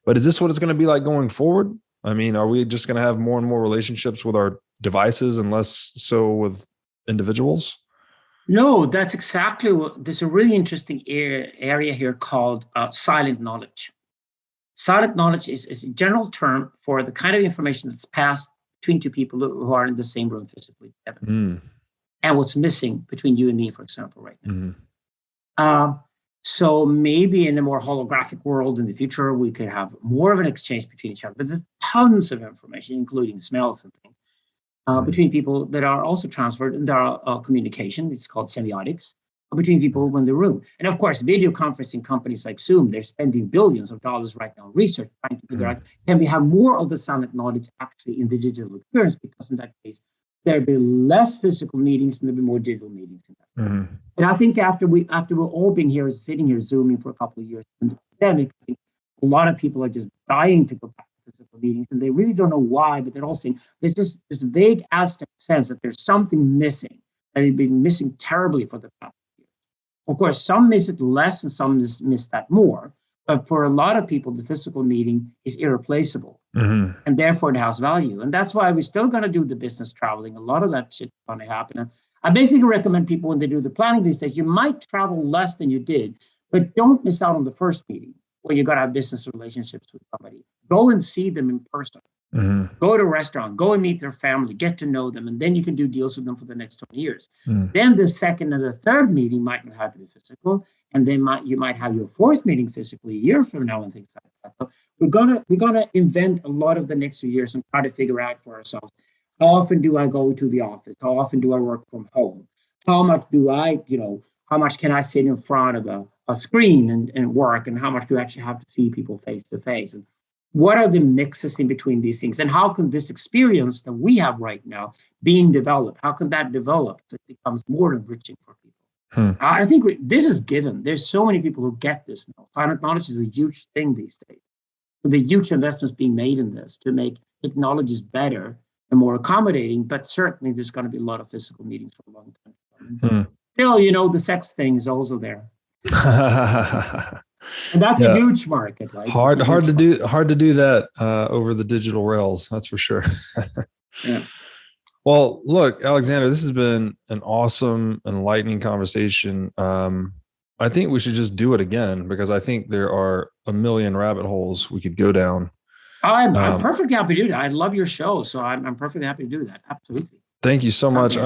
But is this what it's going to be like going forward? I mean, are we just going to have more and more relationships with our devices and less so with individuals? No, that's exactly what. There's a really interesting area here called silent knowledge. Silent knowledge is a general term for the kind of information that's passed between two people who are in the same room physically together. And what's missing between you and me, for example, right now. So maybe in a more holographic world in the future, we could have more of an exchange between each other. But there's tons of information, including smells and things, between people that are also transferred, and there are communication. It's called semiotics between people in the room. And of course, video conferencing companies like Zoom, they're spending billions of dollars right now on research trying to figure out, can we have more of the silent knowledge actually in the digital experience? Because in that case, there'd be less physical meetings and there'd be more digital meetings. And I think after we've all been here, sitting here Zooming for a couple of years in the pandemic, I think a lot of people are just dying to go back to physical meetings, and they really don't know why, but they're all saying there's just this vague abstract sense that there's something missing, that had been missing terribly for the past years. Of course, some miss it less and some miss that more. But for a lot of people, the physical meeting is irreplaceable. And therefore it has value. And that's why we're still going to do the business traveling. A lot of that shit is going to happen. And I basically recommend people when they do the planning these days, you might travel less than you did, but don't miss out on the first meeting where you got to have business relationships with somebody. Go and see them in person. Go to a restaurant, go and meet their family, get to know them, and then you can do deals with them for the next 20 years. Then the second and the third meeting might not have to be physical, and then you might have your fourth meeting physically a year from now and things like that. So we're gonna invent a lot of the next few years and try to figure out for ourselves, how often do I go to the office? How often do I work from home? How much do I, how much can I sit in front of a screen and work? And how much do I actually have to see people face to face? And what are the mixes in between these things? And how can this experience that we have right now being developed, how can that develop so it becomes more enriching for people? I think this is given. There's so many people who get this now. Climate knowledge is a huge thing these days. So the huge investments being made in this to make technologies better and more accommodating, but certainly there's going to be a lot of physical meetings for a long time. Still, the sex thing is also there. And that's a huge market, right? Hard to do that over the digital rails. That's for sure. Yeah. Well, look, Alexander, this has been an awesome, enlightening conversation. I think we should just do it again because I think there are a million rabbit holes we could go down. I'm perfectly happy to do that. I love your show, so I'm perfectly happy to do that. Absolutely. Thank you so much.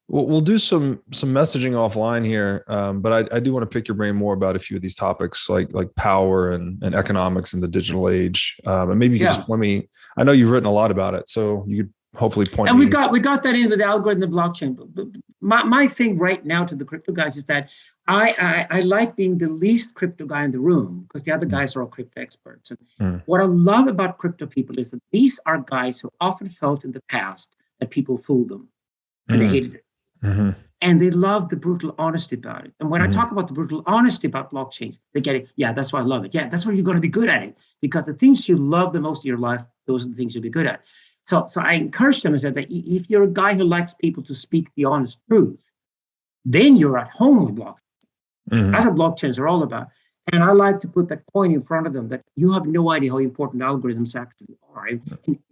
We'll do some messaging offline here, but I do want to pick your brain more about a few of these topics, like power and economics in the digital age. And maybe you could just let me. I know you've written a lot about it, so you could hopefully point. And we got that in with the algorithm, the blockchain. But my thing right now to the crypto guys is that I like being the least crypto guy in the room because the other guys are all crypto experts. And what I love about crypto people is that these are guys who often felt in the past that people fooled them and they hated it. And they love the brutal honesty about it. And when I talk about the brutal honesty about blockchains, they get it. Yeah, that's why I love it. Yeah, that's why you're going to be good at it. Because the things you love the most in your life, those are the things you'll be good at. So I encourage them and say that if you're a guy who likes people to speak the honest truth, then you're at home with blockchain. That's what blockchains are all about. And I like to put that point in front of them that you have no idea how important algorithms actually are. And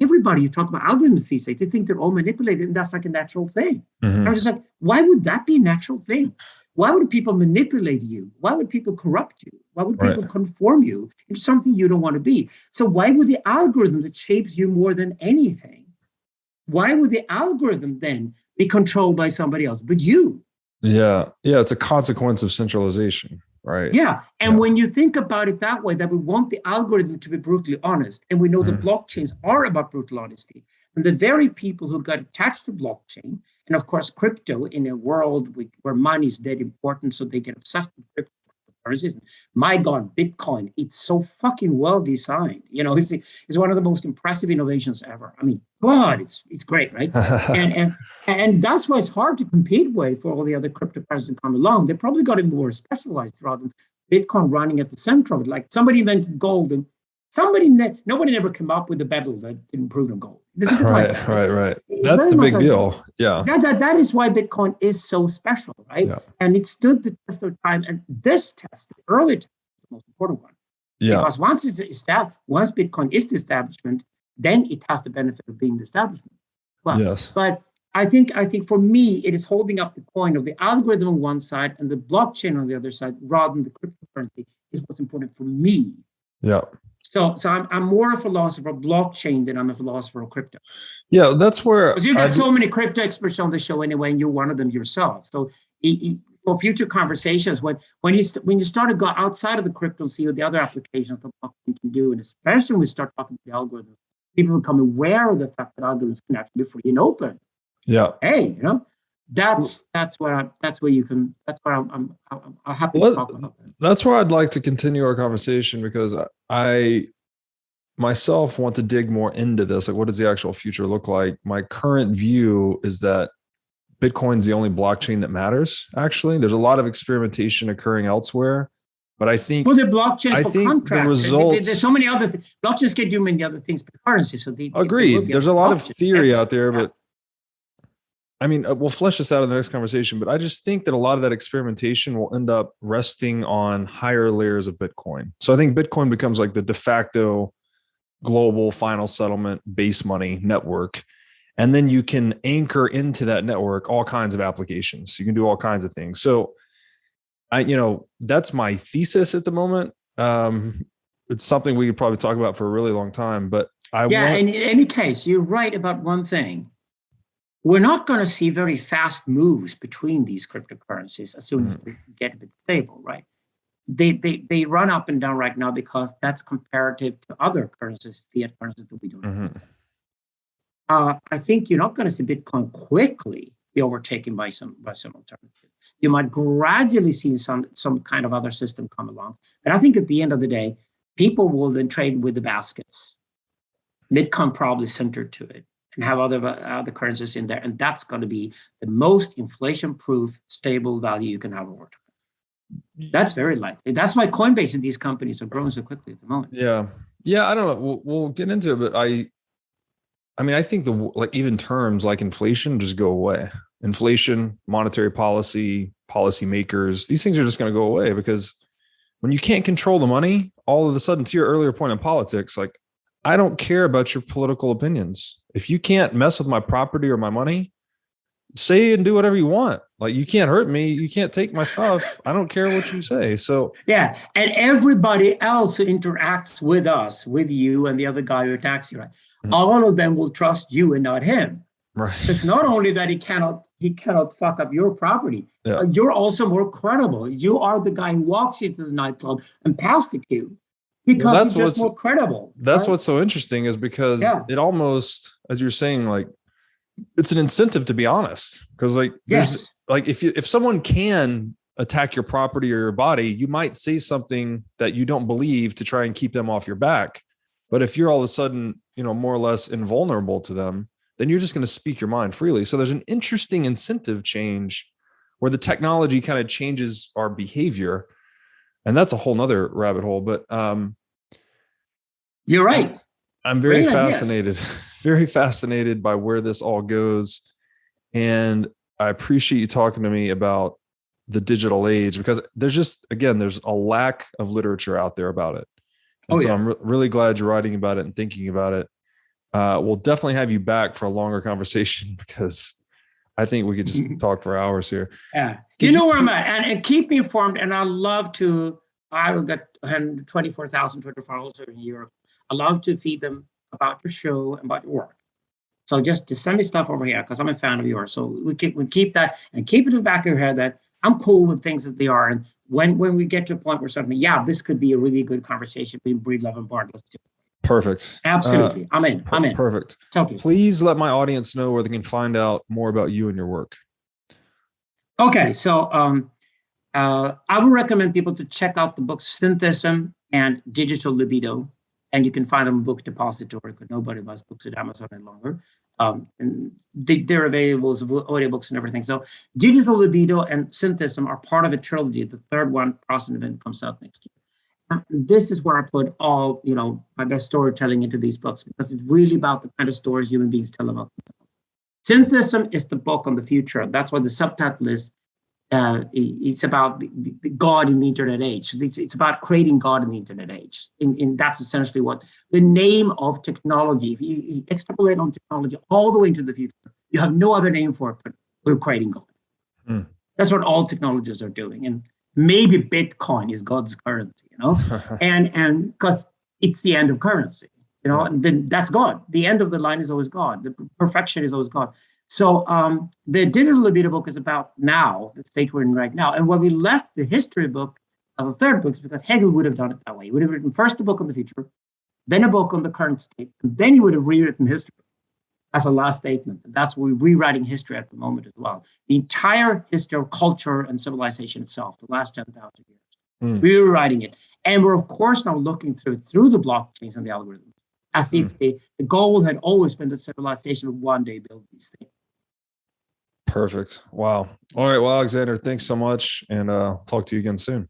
everybody you talk about algorithms these days, they think they're all manipulated, and that's like a natural thing. And I was just like, why would that be a natural thing? Why would people manipulate you? Why would people corrupt you? Why would people conform you into something you don't want to be? So why would the algorithm that shapes you more than anything, why would the algorithm then be controlled by somebody else but you? Yeah, it's a consequence of centralization. Right. Yeah. And when you think about it that way, that we want the algorithm to be brutally honest, and we know the blockchains are about brutal honesty, and the very people who got attached to blockchain, and of course, crypto in a world where money is dead important, so they get obsessed with cryptocurrencies. My God, Bitcoin, it's so fucking well designed. It's one of the most impressive innovations ever. I mean, God, it's great, right? And that's why it's hard to compete with for all the other cryptocurrencies that come along. They probably got it more specialized rather than Bitcoin running at the center of it. Like somebody invented gold, and nobody ever came up with a metal that didn't prove on gold. Right. That's the big deal. Yeah. That is why Bitcoin is so special, right? Yeah. And it stood the test of time. And this test, the early test, is the most important one. Yeah. Because once Bitcoin is the establishment, then it has the benefit of being the establishment. Well, yes. But I think for me, it is holding up the coin of the algorithm on one side and the blockchain on the other side, rather than the cryptocurrency, is what's important for me. Yeah. So I'm more a philosopher of blockchain than I'm a philosopher of crypto. Yeah, that's where because you've got so many crypto experts on the show anyway, and you're one of them yourself. So for future conversations, when you start to go outside of the crypto and see what the other applications of blockchain can do, and especially when we start talking about the algorithms, people become aware of the fact that algorithms can actually be free and open. Yeah. Hey, that's where I'm happy to talk about that. That's where I'd like to continue our conversation, because I myself want to dig more into this. Like, what does the actual future look like? My current view is that Bitcoin's the only blockchain that matters. Actually, there's a lot of experimentation occurring elsewhere, but I think the blockchain for contracts. The results. There's so many other things. Blockchains can do many other things but currency. So agreed. There's a lot of theory out there, but I mean, we'll flesh this out in the next conversation, but I just think that a lot of that experimentation will end up resting on higher layers of Bitcoin. So I think Bitcoin becomes like the de facto global final settlement base money network. And then you can anchor into that network all kinds of applications. You can do all kinds of things. So that's my thesis at the moment. It's something we could probably talk about for a really long time, but in any case, you're right about one thing. We're not going to see very fast moves between these cryptocurrencies as soon as they get a bit stable, right? They run up and down right now because that's comparative to other currencies, fiat currencies that we don't have. I think you're not going to see Bitcoin quickly be overtaken by some alternative. You might gradually see some kind of other system come along. But I think at the end of the day, people will then trade with the baskets. Bitcoin probably centered to it and have other currencies in there. And that's going to be the most inflation-proof, stable value you can have over time. That's very likely. That's why Coinbase and these companies are growing so quickly at the moment. Yeah. I don't know. We'll get into it, but I think even terms like inflation just go away. Inflation, monetary policy, policymakers, these things are just going to go away, because when you can't control the money, all of a sudden, to your earlier point in politics, like, I don't care about your political opinions. If you can't mess with my property or my money, say and do whatever you want. Like, you can't hurt me. You can't take my stuff. I don't care what you say. So yeah. And everybody else who interacts with us, with you and the other guy who attacks you, right? All of them will trust you and not him. Right. It's not only that he cannot fuck up your property. Yeah. You're also more credible. You are the guy who walks into the nightclub and passes the queue. Because you're just more credible. That's what's so interesting, is because it almost, as you're saying, like, it's an incentive to be honest. Because if someone can attack your property or your body, you might say something that you don't believe to try and keep them off your back. But if you're all of a sudden, more or less invulnerable to them, then you're just going to speak your mind freely. So there's an interesting incentive change where the technology kind of changes our behavior. And that's a whole nother rabbit hole, but you're right. I'm very fascinated, very fascinated by where this all goes. And I appreciate you talking to me about the digital age, because there's a lack of literature out there about it. And so I'm really glad you're writing about it and thinking about it. We'll definitely have you back for a longer conversation, because I think we could just talk for hours here. Yeah. You know where I'm at, and keep me informed. And I will get 24,000 Twitter followers in Europe. I love to feed them about your show and about your work. So just send me stuff over here, because I'm a fan of yours. So we keep that, and keep it in the back of your head that I'm cool with things that they are. And when we get to a point where suddenly, this could be a really good conversation between Breedlove and Bart, let's do it. Perfect. Absolutely. I'm in. Perfect. Totally. Please let my audience know where they can find out more about you and your work. Okay. So I would recommend people to check out the books Synthesis and Digital Libido. And you can find them in Book Depository, because nobody buys books at Amazon any longer. And they're available as audiobooks and everything. So Digital Libido and Synthesis are part of a trilogy. The third one, Process Event, comes out next year. This is where I put all, my best storytelling into these books, because it's really about the kind of stories human beings tell about themselves. Synthesis is the book on the future. That's why the subtitle is, it's about the God in the internet age. It's about creating God in the internet age. And that's essentially what the name of technology, if you extrapolate on technology all the way into the future, you have no other name for it, but we're creating God. That's what all technologies are doing. And maybe Bitcoin is God's currency, and because it's the end of currency, and then that's God. The end of the line is always God. The perfection is always God. So the Digital Libido book is about now, the state we're in right now. And when we left the history book as a third book, is because Hegel would have done it that way. He would have written first a book on the future, then a book on the current state, and then he would have rewritten history as a last statement. And that's what we're rewriting history at the moment as well. The entire history of culture and civilization itself, the last 10,000 years. We're rewriting it. And we're, of course, now looking through the blockchains and the algorithms, as if the goal had always been that civilization would one day build these things. Perfect. Wow. All right. Well, Alexander, thanks so much. And talk to you again soon.